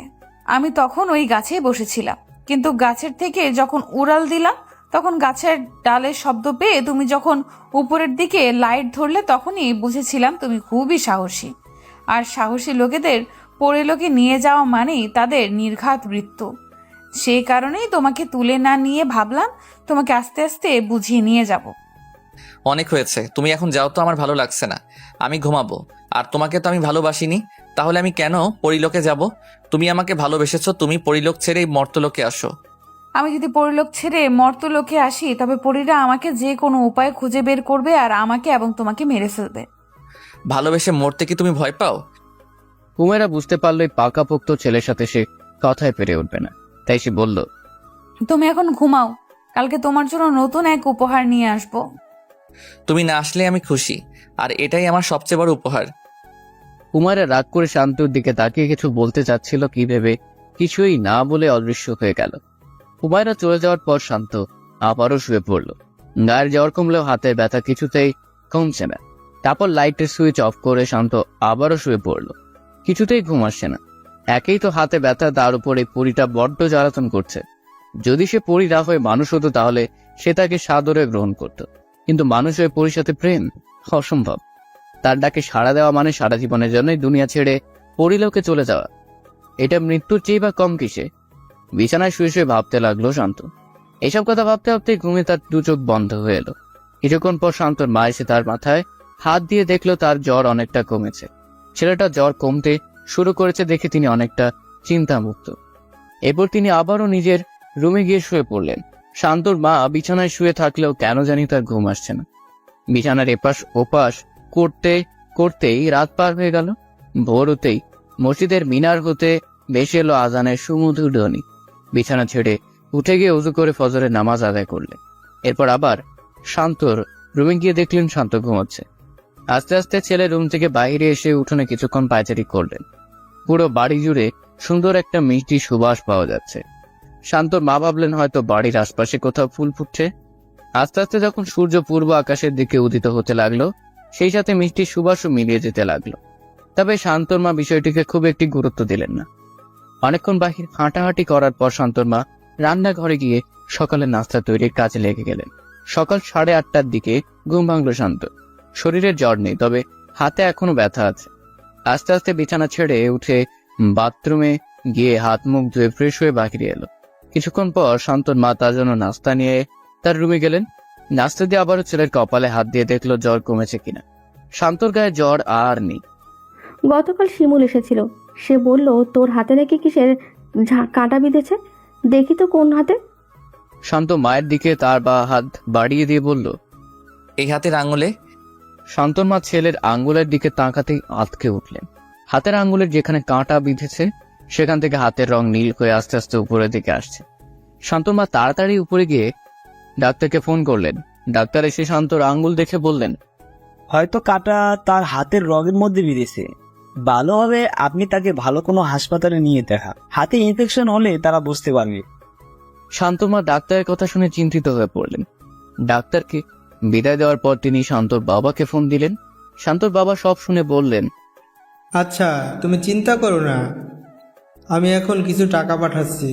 আমি তখন ওই গাছেই বসেছিলাম, কিন্তু গাছের থেকে যখন উড়াল দিলাম তখন গাছের ডালের শব্দ পেয়ে তুমি যখন উপরের দিকে লাইট ধরলে তখনই বুঝেছিলাম তুমি খুবই সাহসী। আর সাহসী লোকেদের পরিলোকে নিয়ে যাওয়া মানেই তাদের নির্ঘাত মৃত্যু। সেই কারণেই তোমাকে তুলে না নিয়ে ভাবলাম তোমাকে আস্তে আস্তে বুঝিয়ে নিয়ে যাব। অনেক হয়েছে, তুমি এখন যাও তো, আমার ভালো লাগছে না। আমি ঘুমাবো। আর তোমাকে তো আমি ভালোবাসিনি, তাহলে আমি কেন পরিলোকে যাব? তুমি আমাকে ভালোবেসেছো, তুমি পরিলোক ছেড়ে এই মর্তলোকে আসো। আমি যদি পরিলোক ছেড়ে মর্তলোকে আসি তবে পরীরা আমাকে যে কোনো উপায় খুঁজে বের করবে আর আমাকে এবং তোমাকে মেরে ফেলবে। ভালোবেসে মরতে কি তুমি ভয় পাও? হুমেরা বুঝতে পারলো এই পাকাপোক্ত ছেলের সাথে সে কথায় পেরে উঠবে না, তাই সে বলল, তুমি এখন ঘুমাও, কালকে তোমার জন্য নতুন এক উপহার নিয়ে আসবো। তুমি না আসলে আমি খুশি, আর এটাই আমার সবচেয়ে বড় উপহার। হুমায়রা রাগ করে শান্তর দিকে তাকিয়ে কিছু বলতে চাচ্ছিল কি ভেবে কিছুই না বলে অদৃশ্য হয়ে গেল। হুমায়রা চলে যাওয়ার পর শান্ত আবারও শুয়ে পড়ল। গায়ের জ্বর কমলেও হাতের ব্যথা কিছুতেই কমছে না। তারপর লাইটের সুইচ অফ করে শান্ত আবারও শুয়ে পড়ল। কিছুতেই ঘুম আসছে না। একেই তো হাতে ব্যথা, তার উপরে পরীটা বড্ড জ্বালাতন করছে। যদি সে পরী না হয়ে মানুষ হতো তাহলে সে তাকে সাদরে গ্রহণ করত, কিন্তু মানুষ হয়ে পরীর সাথে প্রেম অসম্ভব। তার ডাকে সাড়া দেওয়া মানে সারা জীবনের জন্যই দুনিয়া ছেড়ে পরিলোকে চলে যাওয়া। এটা মৃত্যুর চেয়ে বা কম কিসে? বিছানায় শুয়ে শুয়ে ভাবতে লাগলো শান্ত। এসব কথা ভাবতে ভাবতে ঘুমে তার দু চোখ বন্ধ হয়ে এলো। কিছুক্ষণ পর শান্তর মা এসে তার মাথায় হাত দিয়ে দেখলো তার জ্বর অনেকটা কমেছে। ছেলেটা জ্বর কমতে শুরু করেছে দেখে তিনি অনেকটা চিন্তামুক্ত। এরপর তিনি আবারও নিজের রুমে গিয়ে শুয়ে পড়লেন। শান্তর মা বিছানায় শুয়ে থাকলেও কেন জানি তার ঘুম আসছে না। বিছানার এপাশ ওপাশ করতে করতেই রাত পার হয়ে গেল। ভোর হতেই মসজিদের মিনার হতে ভেসে এলো আজানের সুমধুর ধ্বনি। বিছানা ছেড়ে উঠে গিয়ে উজু করে ফজরের নামাজ আদায় করলেন। এরপর আবার শান্তর রুমে গিয়ে দেখলেন শান্ত ঘুমাচ্ছে। আস্তে আস্তে ছেলে রুম থেকে বাইরে এসে উঠোনে কিছুক্ষণ পায়চারি করলেন। পুরো বাড়ি জুড়ে সুন্দর একটা মিষ্টি সুবাস পাওয়া যাচ্ছে। শান্তর মা ভাবলেন হয়তো বাড়ির আশপাশে কোথাও ফুল ফুটছে। আস্তে আস্তে যখন সূর্য পূর্ব আকাশের দিকে উদিত হতে লাগলো, সেই সাথে মিষ্টি সুবাসও মিলিয়ে যেতে লাগলো। তবে শান্তর মা বিষয়টিকে খুব একটি গুরুত্ব দিলেন না। অনেকক্ষণ বাহির হাঁটাহাঁটি করার পর শান্তর মা রান্নাঘরে গিয়ে সকালে নাস্তা তৈরির কাজে লেগে গেলেন। সকাল 8:30টার দিকে ঘুম ভাঙল শান্ত। শরীরের জ্বর নেই, তবে হাতে এখনো ব্যথা আছে। আস্তে আস্তে বিছানা ছেড়ে উঠে বাথরুমে গিয়ে হাত মুখ ধুয়ে ফ্রেশ হয়ে বাহিরে এলো। কিছুক্ষণ পর শান্তর মা তার জন্য নাস্তা নিয়ে তার রুমে গেলেন। নাস্তা দিয়ে আবারও ছেলের কপালে হাত দিয়ে দেখলো জ্বর কমেছে কিনা। শান্তর গায়ে জ্বর আর নেই। গতকাল শিমুল এসেছিল, সে বলল তোর হাতে নাকি কিসের কাঁটা বিঁধেছে, দেখি তো কোন হাতে। শান্ত মায়ের দিকে তার বা হাত বাড়িয়ে দিয়ে বলল। এই হাতের আঙুলে। শান্তর মা ছেলের আঙ্গুলের দিকে তাকাতেই আঁতকে উঠলেন। হাতের আঙ্গুলের যেখানে কাঁটা বিঁধেছে সেখান থেকে হাতের রং নীল হয়ে আস্তে আস্তে উপরের দিকে আসছে। শান্তর মা তাড়াতাড়ি উপরে গিয়ে ডাক্তারকে ফোন করলেন। ডাক্তার এসে শান্তর আঙ্গুল দেখে বললেন, হয়তো কাটা তার হাতের রগের মধ্যে বিঁধেছে। ভালো হবে আপনি তাকে ভালো কোনো হাসপাতালে নিয়ে দেখা। হাতে ইনফেকশন হলে তারা বুঝতে পারবে। শান্তর মা ডাক্তারের কথা শুনে চিন্তিত হয়ে পড়লেন। ডাক্তারকে বিদায় দেওয়ার পর তিনি শান্তর বাবাকে ফোন দিলেন। শান্তর বাবা সব শুনে বললেন, আচ্ছা, তুমি চিন্তা করো না, আমি এখন কিছু টাকা পাঠাচ্ছি,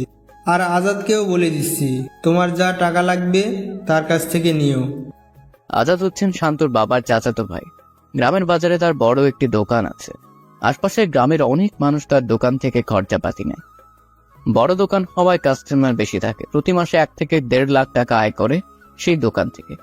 আর আজাদকেও বলে দিচ্ছি তোমার যা টাকা লাগবে তার কাছ থেকে নিও। আজাদ হচ্ছেন শান্তর বাবার চাচাতো ভাই। গ্রামের বাজারে তার বড় একটি দোকান আছে। আশপাশের গ্রামের অনেক মানুষ তার দোকান থেকে খরচাপাতি নেয়। বড় দোকান হওয়ায় কাস্টমার বেশি থাকে। প্রতি মাসে 1 থেকে 1.5 লাখ টাকা আয় করে সেই দোকান থেকে।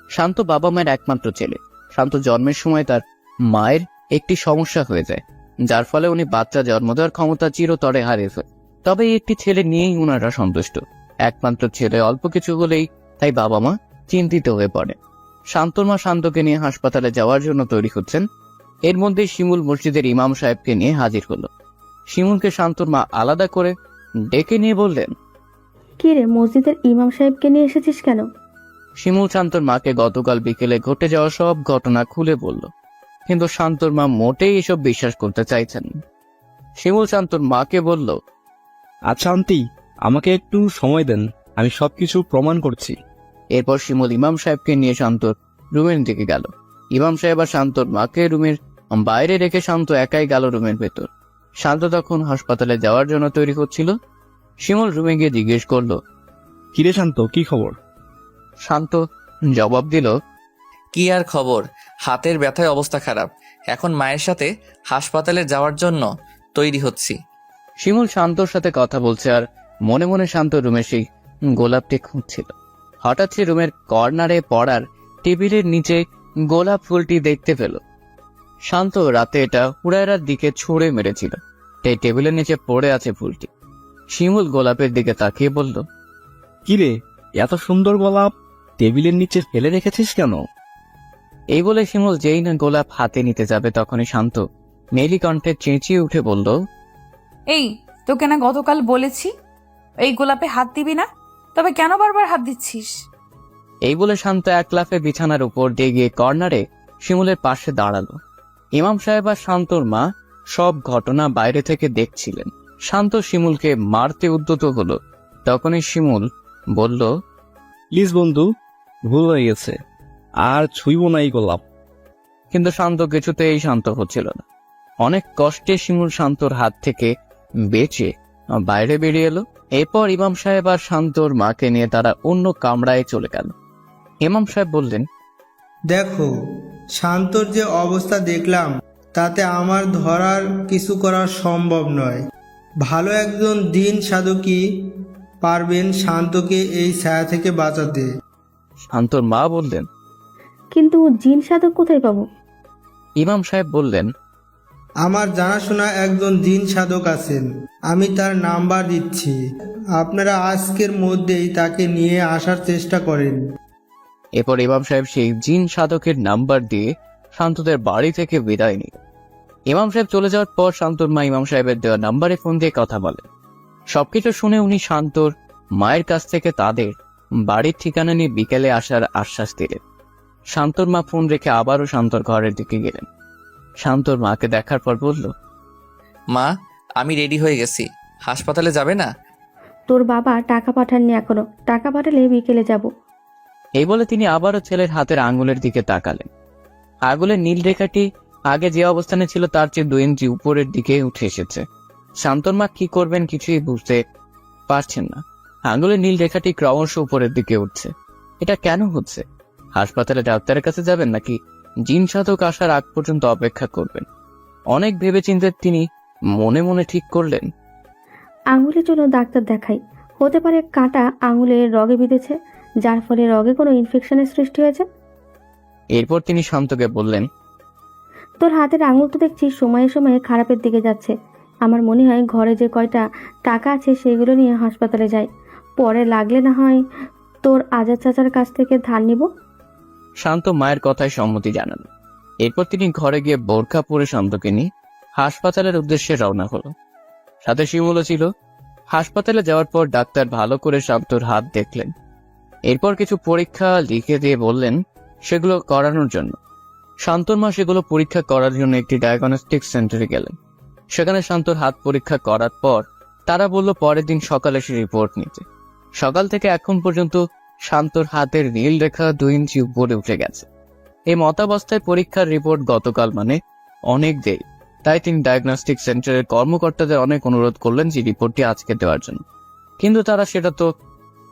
শান্ত বাবা মায়ের একমাত্র ছেলে। শান্ত জন্মের সময় তার মায়ের একটি সমস্যা হয়ে যায়, যার ফলে উনি বাচ্চা জন্ম দেওয়ার ক্ষমতা চিরতরে হারিয়ে ফেলে। তবে এই একটি ছেলে নিয়েই উনারা সন্তুষ্ট। একমাত্র ছেলে, অল্প কিছু হলেই তাই বাবা মা চিন্তিত হয়ে পড়ে। শান্তর মা শান্তকে নিয়ে হাসপাতালে যাওয়ার জন্য তৈরি হচ্ছেন। এর মধ্যে শিমুল মসজিদের ইমাম সাহেবকে নিয়ে হাজির হলো। শিমুলকে শান্তর মা আলাদা করে ডেকে নিয়ে বললেন, কি রে, মসজিদের ইমাম সাহেবকে নিয়ে এসেছিস কেন? শিমুল শান্তর মাকে গতকাল বিকেলে ঘটে যাওয়া সব ঘটনা খুলে বলল, কিন্তু শান্তর মা মোটেই এসব বিশ্বাস করতে চাইছেন না। শিমুল শান্তর মাকে বলল, আচ্ছা আন্টি, আমাকে একটু সময় দেন, আমি সবকিছু প্রমাণ করছি। এরপর শিমুল ইমাম সাহেবকে নিয়ে শান্তর রুমের দিকে গেল। ইমাম সাহেব আর শান্তর মাকে রুমের বাইরে রেখে শান্ত একাই গেল রুমের ভেতর। শান্ত তখন হাসপাতালে যাওয়ার জন্য তৈরি হচ্ছিল। শিমুল রুমে গিয়ে জিজ্ঞেস করল, কিরে শান্ত, কি খবর? শান্ত জবাব দিল, কি আর খবর, হাতের ব্যথায় অবস্থা খারাপ। এখন মায়ের সাথে হাসপাতালে যাওয়ার জন্য তৈরি হচ্ছি। শিমুল শান্তর সাথে কথা বলছে আর মনে মনে শান্ত রুমের সেই গোলাপটি খুঁজছিল। হঠাৎ সে রুমের কর্নারে পড়ার টেবিলের নিচে গোলাপ ফুলটি দেখতে পেল। শান্ত রাতে এটা হুড়ায়রার দিকে ছুঁড়ে মেরেছিল, তাই টেবিলের নিচে পড়ে আছে ফুলটি। শিমুল গোলাপের দিকে তাকিয়ে বলল, কিরে, এত সুন্দর গোলাপ টেবিলের নিচে ফেলে রেখেছিস কেন? এই বলে শিমুল যেই না গোলাপ হাতে নিতে যাবে তখনই শান্ত মেলি কণ্ঠে চেঁচিয়ে উঠে বলল, এই, তোকে না গতকাল বলেছি এই গোলাপে হাত দিবি না, তবে কেন বারবার হাত দিচ্ছিস? এই বলে শান্ত এক লাফে বিছানার উপর দিয়ে গিয়ে কর্নারে শিমুলের পাশে দাঁড়ালো। ইমাম সাহেব আর শান্তর মা সব ঘটনা বাইরে থেকে দেখছিলেন। শান্ত শিমুলকে মারতে উদ্যত হলো। তখনই শিমুল বলল, প্লিজ বন্ধু, ভুল হয়ে গেছে, আর ছুঁইব না এই গোলাপ। কিন্তু শান্ত কিছুতেই শান্ত হচ্ছিল না। অনেক কষ্টে শিমুল শান্তর হাত থেকে বেঁচে বাইরে বেরিয়ে এলো। এরপর ইমাম সাহেব আর শান্তর মাকে নিয়ে তারা অন্য কামরায় চলে গেল। ইমাম সাহেব বললেন, দেখো, শান্তর যে অবস্থা দেখলাম তাতে আমার ধরার কিছু করা সম্ভব নয়। ভালো একজন দিন সাধকই পারবেন শান্তকে এই ছায়া থেকে বাঁচাতে। শান্তর মা বললেন, কিন্তু জিন সাধক কোথায় পাবো? ইমাম সাহেব বললেন, আমার জানাশোনা একজন জিন সাধক আছেন, আমি তার নাম্বার দিচ্ছি, আপনারা আজকের মধ্যেই তাকে নিয়ে আসার চেষ্টা করেন। এরপর ইমাম সাহেব সেই জিন সাধকের নাম্বার দিয়ে শান্তদের বাড়ি থেকে বিদায় নিল। ইমাম সাহেব চলে যাওয়ার পর শান্তর মা ইমাম সাহেবের দেওয়া নাম্বারে ফোন দিয়ে কথা বলেন। সবকিছু শুনে উনি শান্তর মায়ের কাছ থেকে তাদের বাড়ির ঠিকানা নিয়ে বিকেলে আসার আশ্বাস দিলেন। শান্তর মা ফোন রেখে আবারও শান্তর ঘরের দিকে গেলেন। শান্তর মাকে দেখার পর বলল, মা, আমি রেডি হয়ে গেছি, হাসপাতালে যাবে না? তোর বাবা টাকা পাঠাননি এখনো, টাকা পাঠালে বিকেলে যাব। এই বলে তিনি আবারও ছেলের হাতের আঙ্গুলের দিকে তাকালেন। আঙ্গুলের নীল রেখাটি আগে যে অবস্থানে ছিল তার চেয়ে 2 ইঞ্চি উপরের দিকে উঠে এসেছে। শান্তর মা কি করবেন কিছুই বুঝতে পারছেন না। আঙ্গুলের নীল রেখাটি ক্রমশ উপরের দিকে উঠছে। এটা কেন হচ্ছে? হাসপাতালে ডাক্তারের কাছে যাবেন নাকি জিন সাধক আসার আগ পর্যন্ত অপেক্ষা করবেন? অনেক ভেবেচিন্তে তিনি মনে মনে ঠিক করলেন, আঙুলের জন্য ডাক্তার দেখাই। হতে পারে কাটা আঙুলে রগে বিঁধেছে, যার ফলে রগে কোনো ইনফেকশনের সৃষ্টি হয়েছে। এরপর তিনি শান্তকে বললেন, তোর হাতের আঙুল তো দেখছি সময়ে সময়ে খারাপের দিকে যাচ্ছে। আমার মনে হয় ঘরে যে কয়টা টাকা আছে সেগুলো নিয়ে হাসপাতালে যাই, পরে লাগলে না হয় তোর আজাদ চাচার কাছ থেকে ধার নিব। শান্ত মায়ের কথায় সম্মতি জানান। এরপর তিনি ঘরে গিয়ে বোরখা পরে শান্তকে নিয়ে হাসপাতালের উদ্দেশ্যে রওনা হলো। সাথে শিমুলও ছিল। হাসপাতালে যাওয়ার পর ডাক্তার ভালো করে শান্তর হাত দেখলেন। এরপর কিছু পরীক্ষা লিখে দিয়ে বললেন সেগুলো করানোর জন্য। শান্তর মা সেগুলো পরীক্ষা করার জন্য একটি ডায়াগনস্টিক সেন্টারে গেলেন। সেখানে শান্তর হাত পরীক্ষা করার পর তারা বলল পরের দিন সকালে সে রিপোর্ট নিতে। সকাল থেকে এখন পর্যন্ত শান্তর হাতের নীল রেখা 2 ইঞ্চি উপরে উঠে গেছে। এই মতাবস্থায় পরীক্ষার রিপোর্ট গতকাল মানে অনেক দেরি। তাই তিনি ডায়াগনস্টিক সেন্টারের কর্মকর্তাদের অনেক অনুরোধ করলেন যে রিপোর্টটি আজকে দেওয়ার জন্য, কিন্তু তারা সেটা তো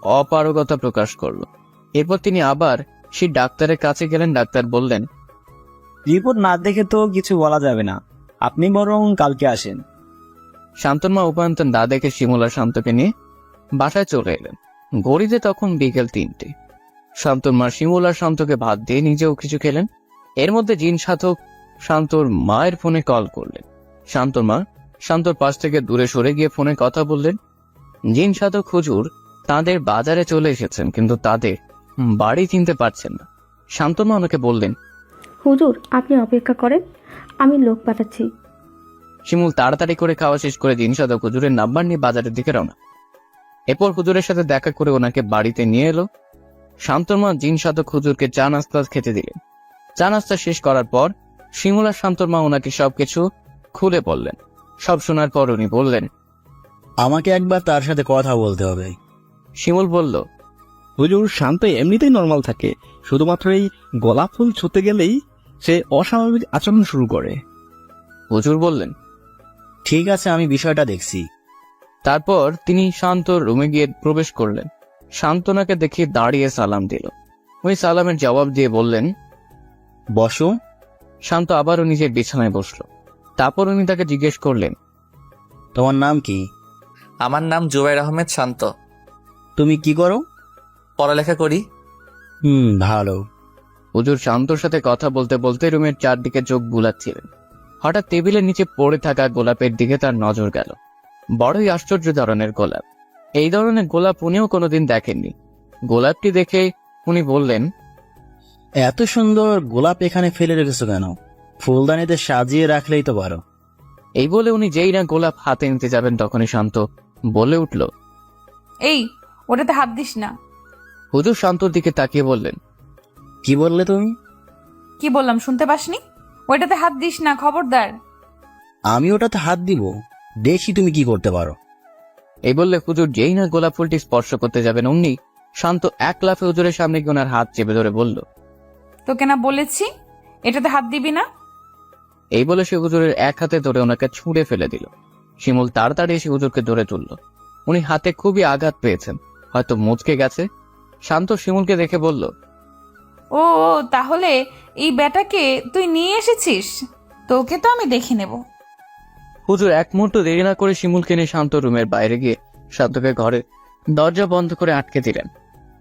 অপারগতা প্রকাশ করলো। এরপর তিনি আবার সেই ডাক্তারের কাছে গেলেন। ডাক্তার বললেন, রিপোর্ট না দেখে তো কিছু বলা যাবে না, আপনি বরং কালকে আসেন। শান্তর মা উপায়ন্তর না দেখে শিমুলা শান্তকে নিয়ে বাসায় চলে এলেন। ঘড়িতে তখন বিকেল 3টে। শান্তর মা শিমুলা শান্তকে ভাত দিয়ে নিজেও কিছু খেলেন। এর মধ্যে জিন সাধক শান্তর মায়ের ফোনে কল করলেন। শান্তর মা শান্তর পাশ থেকে দূরে সরে গিয়ে ফোনে কথা বললেন। জিন সাধক হুজুর তাদের বাজারে চলে এসেছেন, কিন্তু তাদের বাড়ি চিনতে পারছেন না। শান্তর মা ওনাকে বললেন, হুজুর আপনি অপেক্ষা করেন, আমি লোক পাঠাচ্ছি। শিমুল তাড়াতাড়ি করে খাওয়া শেষ করে জিন সাধক হুজুরের নাম্বার নিয়ে বাজারের দিকে রওনা। এরপর হুজুরের সাথে দেখা করে ওনাকে বাড়িতে নিয়ে এলো। শান্তর মা জিন সাধক হুজুরকে চা নাস্তা খেতে দিলেন। চা নাস্তা শেষ করার পর শিমুল আর শান্তর মা ওনাকে সবকিছু খুলে বললেন। সব শোনার পর উনি বললেন, আমাকে একবার তার সাথে কথা বলতে হবে। শিমুল বলল, হুজুর শান্ত এমনিতেই নর্মাল থাকে, শুধুমাত্র এই গোলাপ ফুল ছুঁতে গেলেই সে অস্বাভাবিক আচরণ শুরু করে। হুজুর বললেন। ঠিক আছে, আমি বিষয়টা দেখছি। তারপর তিনি শান্তর রুমে গিয়ে প্রবেশ করলেন। শান্তনাকে দেখে দাঁড়িয়ে সালাম দিল। উনি সালামের জবাব দিয়ে বললেন, বসো। শান্ত আবারও নিজের বিছানায় বসল। তারপর উনি তাকে জিজ্ঞেস করলেন, তোমার নাম কি? আমার নাম জুবাইর আহমেদ শান্ত। তুমি কি করো? পড়ালেখা করি। ভালো। হুজুর শান্তর সাথে কথা বলতে বলতে রুমের চারদিকে চোখ বুলাচ্ছিলেন। হঠাৎ টেবিলের নিচে পড়ে থাকা গোলাপের দিকে তার নজর গেল। বড়ই আশ্চর্য ধরনের গোলাপ। এই ধরনের গোলাপ উনিও কোনোদিন দেখেননি। গোলাপটি দেখে উনি বললেন, এত সুন্দর গোলাপ এখানে ফেলে রেখেছো কেন? ফুলদানিতে সাজিয়ে রাখলেই তো পারো। এই বলে উনি যেই না গোলাপ হাতে নিতে যাবেন তখনই শান্ত বলে উঠল, এই, ওটাতে হাত দিস না। হুজুর শান্তর দিকে তাকিয়ে বললেন, কি বললে তুমি? কি বললাম শুনতে পাসনি? ওইটাতে হাত দিস না, খবরদার। আমি ওটাতে হাত দিব? দেখি তুমি কি করতে পারো। এই বললে হুজুর যেই না গোলাপ ফুলটি স্পর্শ করতে যাবেন অমনি শান্ত এক লাফে হুজুরের সামনে গিয়ে ওনার হাত চেপে ধরে বলল, তোকে না বলেছি এটাতে হাত দিবি না? এই বলে সে হুজুরের এক হাতে ধরে ওনাকে ছুঁড়ে ফেলে দিল। শিমুল তাড়াতাড়ি এসে হুজুরকে ধরে তুলল। উনি হাতে খুবই আঘাত পেয়েছেন, হয়তো মুচকে গেছে। শান্ত শিমুলকে দেখে বলল, ও ও, তাহলে এই ব্যাটাকে তুই নিয়ে এসেছিস? তোকে তো আমি দেখে নেব। হুজুর এক মুহূর্ত দেরি না করে শিমুলকে নিয়ে শান্ত রুমের বাইরে গিয়ে শান্তকে ঘরে দরজা বন্ধ করে আটকে দিলেন।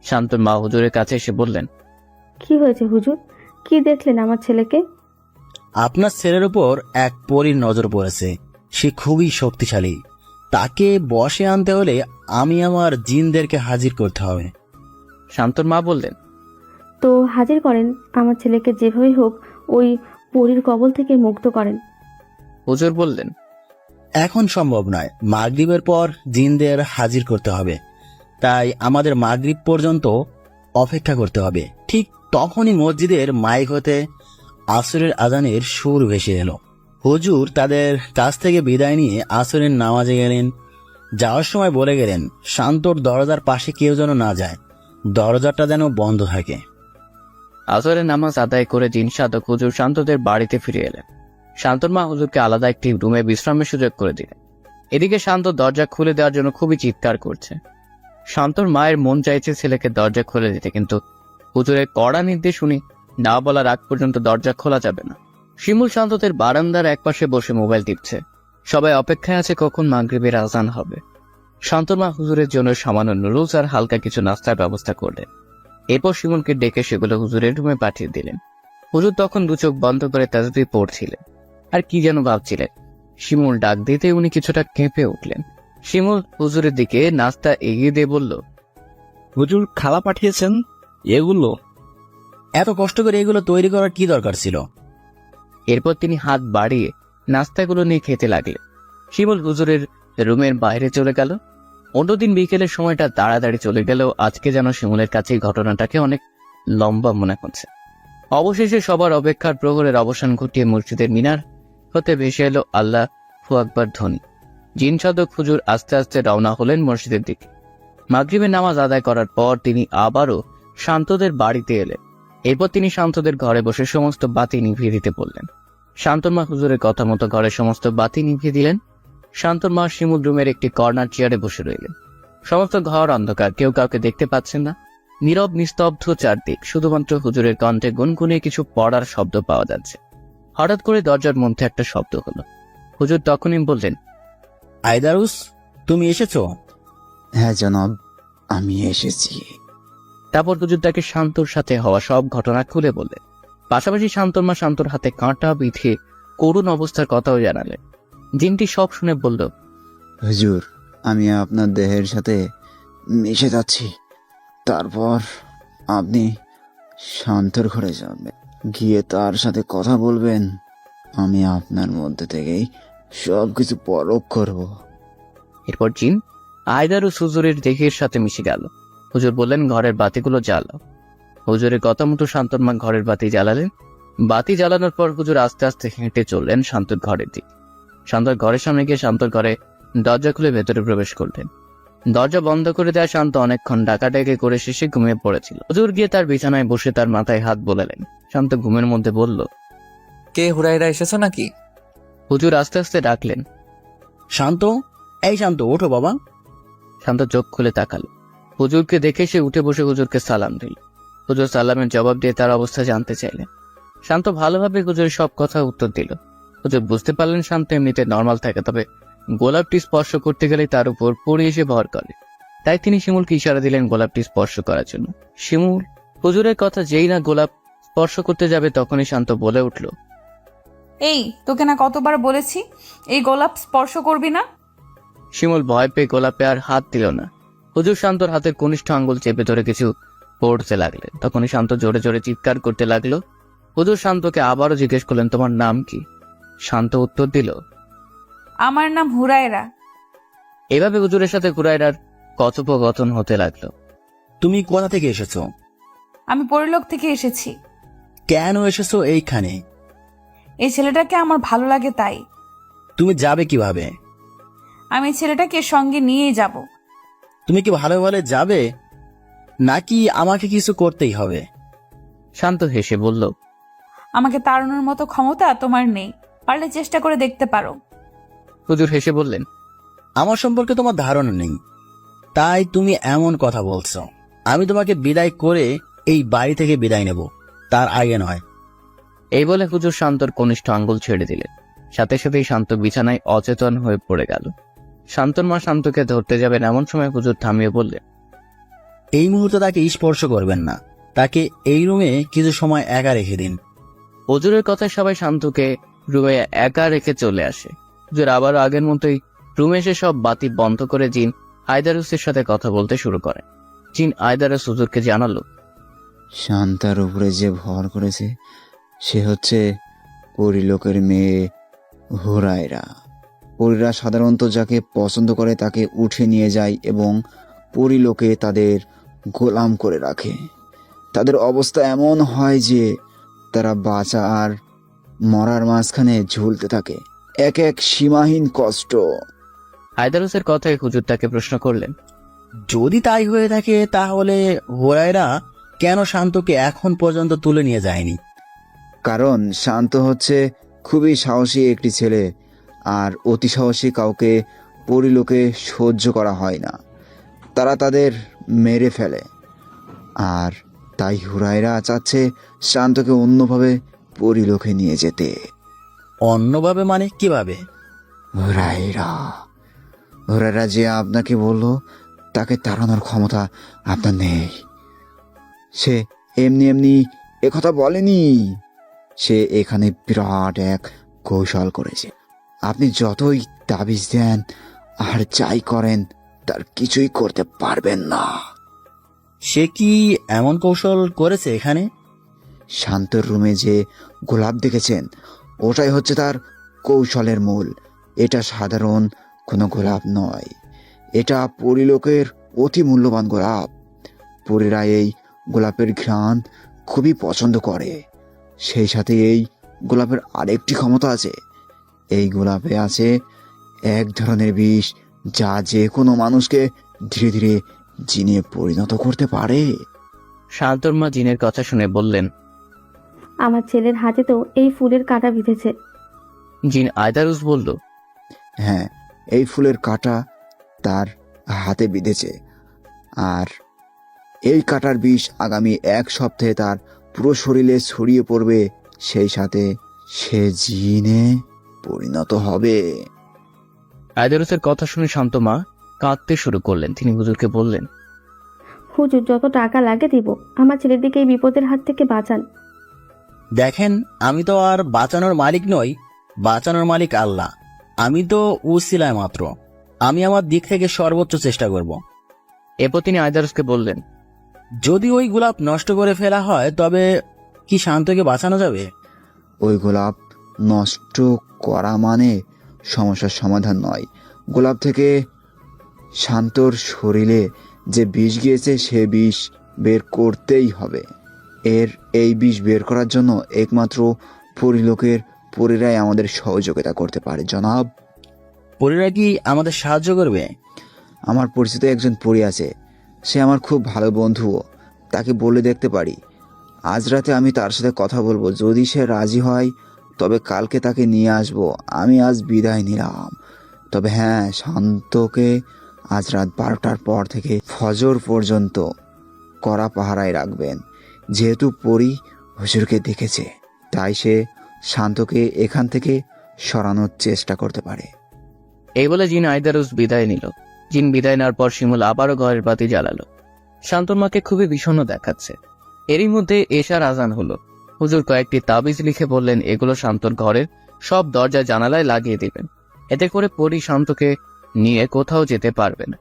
শান্তর মা হুজুরের কাছে এসে বললেন, কি হয়েছে হুজুর? কি দেখলেন আমার ছেলেকে? আপনার ছেলের উপর এক পরীর নজর পড়েছে। সে খুবই শক্তিশালী। তাকে বশে আনতে হলে আমি আমার জিনদেরকে হাজির করতে হবে। শান্তর মা বললেন, তো হাজির করেন, আমার ছেলেকে যেভাবেই হোক ওই পরীর কবল থেকে মুক্ত করেন। হুজুর বললেন, এখন সম্ভব নয়, মাগরিবের পর জিনদের হাজির করতে হবে। তাই আমাদের মাগরিব পর্যন্ত অপেক্ষা করতে হবে। ঠিক তখনই মসজিদের মাইক হতে আসরের আজানের সুর ভেসে এলো। হুজুর তাদের কাছ থেকে বিদায় নিয়ে আসরের নামাজে গেলেন। যাওয়ার সময় বলে গেলেন, শান্তর দরজার পাশে কেউ যেন না যায়, দরজাটা যেন বন্ধ থাকে। আসরের নামাজ আদায় করে জিন সাধক হুজুর শান্তদের বাড়িতে ফিরে এলেন। শান্তর মা হুজুরকে আলাদা একটি রুমে বিশ্রামের সুযোগ করে দিলেন। এদিকে শান্ত দরজা খুলে দেওয়ার জন্য খুবই চিৎকার করছে। শান্তর মায়ের মন চাইছে ছেলেকে দরজা খুলে দিতে, কিন্তু হুজুরের কড়া নির্দেশ শুনি না বলার আগ পর্যন্ত দরজা খোলা যাবে না। শিমুল শান্তদের বারান্দার একপাশে বসে মোবাইল টিপছে। সবাই অপেক্ষায় আছে কখন মাগরিবের আজান হবে। শান্তর মা হুজুরের জন্য সামান্য নুডলস আর হালকা কিছু নাস্তার ব্যবস্থা করলেন। এরপর শিমুলকে ডেকে সেগুলো হুজুরের রুমে পাঠিয়ে দিলেন। হুজুর তখন দু চোখ বন্ধ করে তাসবিহ পড়ছিলেন আর কি যেন ভাবছিলেন। শিমুল ডাক দিতে উনি কিছুটা কেঁপে উঠলেন। শিমুল হুজুরের দিকে নাস্তা এগিয়ে দিয়ে বলল, হুজুর খালা পাঠিয়েছেন এগুলো? এত কষ্ট করে এগুলো তৈরি করার কি দরকার ছিল? এরপর তিনি হাত বাড়িয়ে নাস্তাগুলো নিয়ে খেতে লাগলেন। শিমুল হুজুরের রুমের বাইরে চলে গেল। অন্যদিন বিকেলের সময়টা তাড়াতাড়ি চলে গেলেও আজকে যেন শিমুলের কাছে এই ঘটনাটাকে অনেক লম্বা মনে হচ্ছে। অবশেষে সবার অপেক্ষার প্রহরের অবসান ঘটিয়ে মসজিদের মিনার হতে ভেসে এলো আল্লাহ হু আকবার ধ্বনি। জিন সাধক হুজুর আস্তে আস্তে রওনা হলেন মসজিদের দিকে। মাগরিবের নামাজ আদায় করার পর তিনি আবারও শান্তদের বাড়িতে এলেন। এরপর তিনি শান্তদের ঘরে বসে সমস্ত বাতি নিভিয়ে দিতে বললেন। শান্তর মা হুজুরের কথা মতো ঘরের সমস্ত বাতি নিভিয়ে দিলেন। শান্তর মা শিমুল রুমের একটি কর্নার চেয়ারে বসে রইলেন। সমস্ত ঘর অন্ধকার, কেউ কাউকে দেখতে পাচ্ছেন না। নীরব নিস্তব্ধ চারদিক, শুধুমাত্র হুজুরের কণ্ঠে গুনগুনে কিছু পড়ার শব্দ পাওয়া যাচ্ছে। হঠাৎ করে দরজার মধ্যে একটা শব্দ হলো। হুজুর তখনই বললেন, আইদারুস, তুমি এসেছো? হ্যাঁ জনাব, আমি এসেছি। তারপর হুজুর তাকে শান্তর সাথে হওয়া সব ঘটনা খুলে বললেন। পাশাপাশি শান্তর মা শান্তর হাতে কাঁটা বিঁধে করুণ অবস্থার কথাও জানালেন। জিনটি সব শুনে বলল, হুজুর, আমি আপনার দেহের সাথে মিশে যাচ্ছি। তারপর আপনি শান্তর ঘরে যাবেন, গিয়ে তার সাথে কথা বলবেন। আমি আপনার মধ্যে থেকেই সবকিছু পরখ করব। এরপর জিন আয়দারুস হুজুরের দেহের সাথে মিশে গেল। হুজুর বললেন, ঘরের বাতিগুলো জ্বালাও। হুজুরের কথা মতো শান্তর মা ঘরের বাতি জ্বালালেন। বাতি জ্বালানোর পর হুজুর আস্তে আস্তে হেঁটে চললেন শান্তর ঘরের দিকে। শান্তর ঘরের সামনে গিয়ে শান্তর ঘরে দরজা খুলে ভেতরে প্রবেশ করলেন। দরজা বন্ধ করে দেওয়া শান্ত অনেকক্ষণ ডাকাডাকি করে শেষে ঘুমিয়ে পড়েছিল। হুজুর গিয়ে তার বিছানায় বসে তার মাথায় হাত বোলালেন। শান্ত ঘুমের মধ্যে বলল, কে হুরাইরা এসেছো নাকি? হুজুর আস্তে আস্তে ডাকলেন, শান্ত, এই শান্ত, ওঠো বাবা। শান্ত চোখ খুলে তাকালো। হুজুরকে দেখে সে উঠে বসে হুজুরকে সালাম দিল। হুজুর সালামের জবাব দিয়ে তার অবস্থা জানতে চাইলেন। শান্ত ভালোভাবে হুজুরের সব কথা উত্তর দিল। হুজুর বুঝতে পারলেন শান্ত এমনিতে নর্মাল থাকে, তবে গোলাপটি স্পর্শ করতে গেলে তার উপর পড়ে এসে ভর করে। তাই তিনি শিমুলকে ইশারা দিলেন গোলাপটি স্পর্শ করার জন্য। শিমুল হুজুরের কথা যেই না গোলাপ স্পর্শ করতে যাবে তখনই শান্ত বলে উঠল, এই তোকে না কতবার বলেছি এই গোলাপ স্পর্শ করবি না। শিমুল ভয় পেয়ে গোলাপে আর হাত দিল না। হুজুর শান্তর হাতের কনিষ্ঠ আঙ্গুল চেপে ধরে কিছু পড়তে লাগলেন। তখনই শান্ত জোরে জোরে চিৎকার করতে লাগলো। হুজুর শান্তকে আবারও জিজ্ঞেস করলেন, তোমার নাম কি? শান্ত উত্তর দিল, আমার নাম হুরায়রা। এভাবে হুজুরের সাথে হুরায়রার কথোপকথন হতে লাগলো। তুমি কোথা থেকে এসেছো? আমি পরিলোক থেকে এসেছি। কেন এসেছো এইখানে? এই ছেলেটাকে আমার ভালো লাগে তাই। তুমি যাবে কিভাবে? আমি ছেলেটাকে সঙ্গে নিয়েই যাব। তুমি কি ভালো ভালো যাবে, নাকি আমাকে কিছু করতেই হবে? শান্ত হেসে বলল, আমাকে তাড়ানোর মতো ক্ষমতা তোমার নেই, পারলে চেষ্টা করে দেখতে পারো। হুজুর হেসে বললেন, আমার সম্পর্কে তোমার ধারণা নেই, তাই তুমি এমন কথা বলছো। আমি তোমাকে বিদায় করে এই বাড়ি থেকে বিদায় নেব, তার আগে নয়। এই বলে হুজুর শান্তর কনিষ্ঠ আঙ্গুল ছেড়ে দিলেন। সাথে সাথেই শান্ত বিছানায় অচেতন হয়ে পড়ে গেল। শান্তর মা শান্তকে ধরতে যাবেন এমন সময় হুজুর থামিয়ে বললেন, এই মুহূর্তে তাকে স্পর্শ করবেন না, তাকে এই রুমে কিছু সময় একা রেখে দিন। হুজুরের কথায় সবাই শান্তকে রুমে একা রেখে চলে আসে। হুজুর আবারও আগের মতোই রুমে এসে সব বাতি বন্ধ করে জিন আয়দারুসের সাথে কথা বলতে শুরু করে। জিন আয়দারুস হুজুরকে জানালো, শান্তার উপরে যে ভর করেছে সে হচ্ছে পরিলোকের মেয়ে হুরায়রা। পরীরা সাধারণত যাকে পছন্দ করে তাকে উঠে নিয়ে যায় এবং পরিলোকে তাদের গোলাম করে রাখে। তাদের অবস্থা এমন হয় যে তারা বাঁচা আর মরার মাঝখানে ঝুলতে থাকে, এক এক সীমাহীন কষ্ট। আয়দারুসের কথায় হুজুর তাকে প্রশ্ন করলেন, যদি তাই হয়ে থাকে তাহলে হুরায়রা কেন শান্তকে এখন পর্যন্ত তুলে নিয়ে যায়নি? কারণ শান্ত হচ্ছে খুবই সাহসী একটি ছেলে, আর অতি সাহসী কাউকে পরিলোকে সহ্য করা হয় না। তারা তাদের মেরে ফেলে, আর তাই হুরায়রা চাচ্ছে শান্তকে অন্যভাবে পরিলোকে নিয়ে যেতে। অন্যভাবে মানে কিভাবে? হুরায়রা হুরায়রা যে আপনাকে বলল তাকে তাড়ানোর ক্ষমতা আপনার নেই। সে এমনি এমনি একথা বলেনি। সে এখানে বিরাট এক কৌশল করেছে। আপনি যতই তাবিজ দেন আর যাই করেন তার কিছুই করতে পারবেন না। সে কি এমন কৌশল করেছে এখানে? শান্তর রুমে যে গোলাপ দেখেছেন ওটাই হচ্ছে তার কৌশলের মূল। এটা সাধারণ কোনো গোলাপ নয়, এটা পরিলোকের অতি মূল্যবান গোলাপ। পরীরা এই গোলাপের ঘ্রাণ খুবই পছন্দ করে। সেই সাথে এই গোলাপের আরেকটি ক্ষমতা আছে। এই গোলাপে আছে এক ধরনের বিষ যা যে কোনো মানুষকে ধীরে ধীরে জিনে পরিণত করতে পারে। শান্তর মা জিনের কথা শুনে বললেন, আমার ছেলের হাতে তো এই ফুলের কাঁটা বিঁধেছে। জিন আয়দারুস বলল, হ্যাঁ, এই ফুলের কাঁটা তার হাতে বিঁধেছে, আর এই কাঁটার বিষ আগামী 1 সপ্তাহে তার পুরো শরীরে ছড়িয়ে পড়বে। সেই সাথে সে জিনে পরিণত হবে। আয়দারুসের কথা শুনে শান্ত মা কাঁদতে শুরু করলেন। তিনি হুজুরকে বললেন, হুজুর, যত টাকা লাগে দিব, আমার ছেলের দিকে এই বিপদের হাত থেকে বাঁচান। দেখেন, আমি তো আর বাঁচানোর মালিক নই, বাঁচানোর মালিক আল্লাহ। আমি তো উসিলায় মাত্র। আমি আমার দিক থেকে সর্বোচ্চ চেষ্টা করব। এরপর তিনি আয়দারুসকে বললেন, যদি ওই গোলাপ নষ্ট করে ফেলা হয় তবে কি শান্তকে বাঁচানো যাবে? ওই গোলাপ নষ্ট করা মানে সমস্যার সমাধান নয়। গোলাপ থেকে শান্তর শরীরে যে বিষ গিয়েছে সে বিষ বের করতেই হবে। এই বিষ বের করার জন্য একমাত্র পরিলোকের পরীরাই আমাদের সহযোগিতা করতে পারে জনাব। পরীরা কি আমাদের সাহায্য করবে? আমার পরিচিত একজন পরী আছে, সে আমার খুব ভালো বন্ধুও। তাকে বলে দেখতে পারি। আজ রাতে আমি তার সাথে কথা বলবো। যদি সে রাজি হয় তবে কালকে তাকে নিয়ে আসব। আমি আজ বিদায় নিলাম। তবে হ্যাঁ, শান্তকে আজ রাত 12টার পর থেকে ফজর পর্যন্ত কড়া পাহারায় রাখবেন। যেহেতু পরী হুজুরকে দেখেছে তাই সে শান্তকে এখান থেকে সরানোর চেষ্টা করতে পারে। এই বলে জিন আয়দারুস বিদায় নিল। জিন বিদায় নেওয়ার পর শিমুল আবারও ঘরের বাতি জ্বালালো। শান্তর মাকে খুবই বিষণ্ণ দেখাচ্ছে। এরই মধ্যে এশার আজান হলো। হুজুর কয়েকটি তাবিজ লিখে বললেন এগুলো শান্তর ঘরের সব দরজা জানালায় লাগিয়ে দিবেন। এতে করে পরী শান্তকে নিয়ে কোথাও যেতে পারবে না।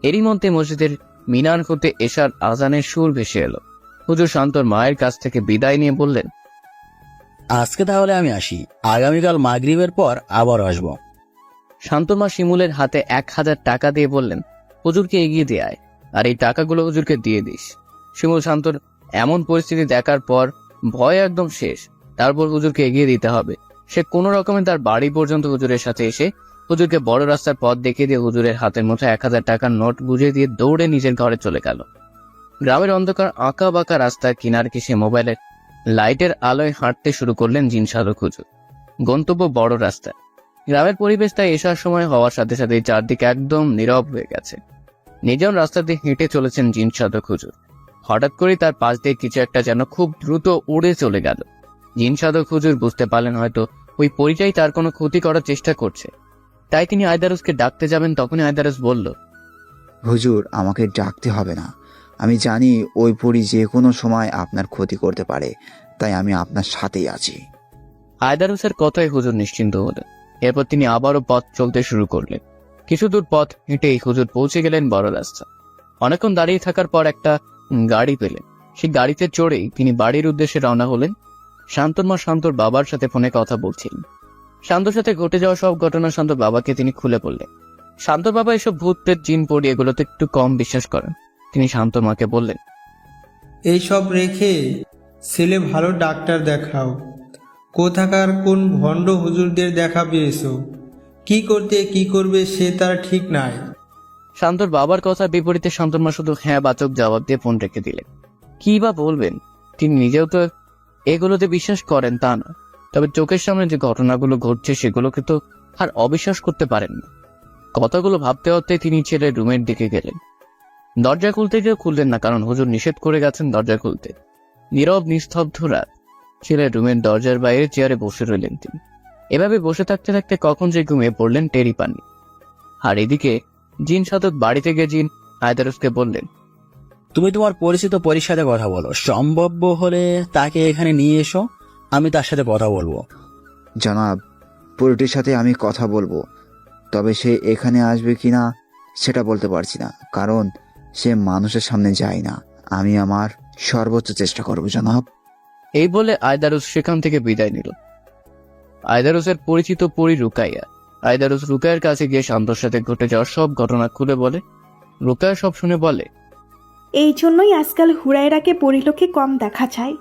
এরই মধ্যে মসজিদের মিনার হতে এশার আজানের সুর ভেসে এলো। হুজুর শান্তর মায়ের কাছ থেকে বিদায় নিয়ে বললেন, আজকে তাহলে আমি আসি, আগামীকাল মাগরিবের পর আবার আসব। শান্তর মা শিমুলের হাতে 1000 টাকা দিয়ে বললেন, হুজুরকে এগিয়ে দিয়ে আয়, আর এই টাকাগুলো হুজুরকে দিয়ে দিস। শিমুল শান্তর এমন পরিস্থিতি দেখার পর ভয় একদম শেষ। তারপর হুজুরকে এগিয়ে দিতে হবে। সে কোনো রকমে তার বাড়ি পর্যন্ত হুজুরের সাথে এসে হুজুরকে বড় রাস্তার পথ দেখিয়ে দিয়ে হুজুরের হাতের মধ্যে 1000 টাকার নোট বুঝিয়ে দিয়ে দৌড়ে নিজের ঘরে চলে গেল। গ্রামের অন্ধকার আঁকা বাঁকা রাস্তার কিনার ঘেঁষে মোবাইলের লাইটের আলোয় হাঁটতে শুরু করলেন জিন সাধক হুজুর। গন্তব্য বড় রাস্তা। গ্রামের পরিবেশ তাই এসার সময় হওয়ার সাথে সাথে চারদিকে একদম নীরব হয়ে গেছে। নিজন রাস্তা দিয়ে হেঁটে চলেছেন জিন সাধক হুজুর। হঠাৎ করে তার পাশ দিয়ে কিছু একটা যেন খুব দ্রুত উড়ে চলে গেল। জিন সাধক হুজুর বুঝতে পারলেন হয়তো ওই পরিটাই তার কোনো ক্ষতি করার চেষ্টা করছে। তাই তিনি আয়দারুসকে ডাকতে যাবেন, তখনই আয়দারুস বলল, হুজুর, আমাকে ডাকতে হবে না। আমি জানি ওই পরী যে কোনো সময় আপনার ক্ষতি করতে পারে, তাই আমি আপনার সাথেই আছি। আয়দারুসের কথায় হুজুর নিশ্চিন্ত হলেন। এরপর তিনি আবারও পথ চলতে শুরু করলেন। কিছু দূর পথ হেঁটেই হুজুর পৌঁছে গেলেন বড় রাস্তা। অনেকক্ষণ দাঁড়িয়ে থাকার পর একটা গাড়ি পেলেন। সেই গাড়িতে চড়েই তিনি বাড়ির উদ্দেশ্যে রওনা হলেন। শান্তর মা শান্তর বাবার সাথে ফোনে কথা বলছিলেন। শান্তর সাথে ঘটে যাওয়া সব ঘটনা শান্তর বাবাকে তিনি খুলে বললেন। শান্তর বাবা এসব ভূত প্রেত জিন পড়ি এগুলোতে একটু কম বিশ্বাস করেন। তিনি শান্তর মাকে বললেন, এইসব রেখে ছেলে ভালো ডাক্তার দেখাও। কোথাকার কোন ভণ্ড হুজুরদের দেখা পেয়েছো? কি করতে কি করবে সে তার ঠিক নাই। শান্তর বাবার কথার বিপরীতে শান্তর মা শুধু হ্যাঁ বাচক জবাব দিয়ে ফোন রেখে দিলেন। কি বা বলবেন, তিনি নিজেও তো এগুলোতে বিশ্বাস করেন তা না, তবে চোখের সামনে যে ঘটনাগুলো ঘটছে সেগুলোকে তো আর অবিশ্বাস করতে পারেন না। কথাগুলো ভাবতে ভাবতে তিনি ছেলের রুমের দিকে গেলেন। দরজা খুলতে গিয়ে খুললেন না, কারণ হুজুর নিষেধ করে গেছেন দরজা খুলতে। নীরব নিস্তব্ধ রাত। ছেলের রুমের দরজার বাইরে চেয়ারে বসে রইলেন তিনি। এভাবে বসে থাকতে থাকতে কখন যে ঘুমিয়ে পড়লেন টেরই পাননি। আর এদিকে জিন সাধক বাড়িতে গিয়ে জিন আয়দারুসকে বললেন, তুমি তোমার পরিচিত পরীর সাথে কথা বলো, সম্ভব হলে তাকে এখানে নিয়ে এসো, আমি তার সাথে কথা বলবো। জনাব, পরিটির সাথে আমি কথা বলবো, তবে সে এখানে আসবে কিনা সেটা বলতে পারছি না, কারণ সে মানুষের সামনে যায় না। আমি আমার সর্বোচ্চ চেষ্টা করব জনাব। এই বলে আয়দারুস সেখান থেকে বিদায় নিল। আয়দারুসের পরিচিত পরী রুকাইয়া। আয়দারুস রুকাইয়ার কাছে গিয়ে শান্তর সাথে ঘটে যাওয়ার সব ঘটনা খুলে বলে। রুকাইয়া সব শুনে বলে, এই জন্যই আজকাল হুরায়রাকে পরিলোকে কম দেখা যায়।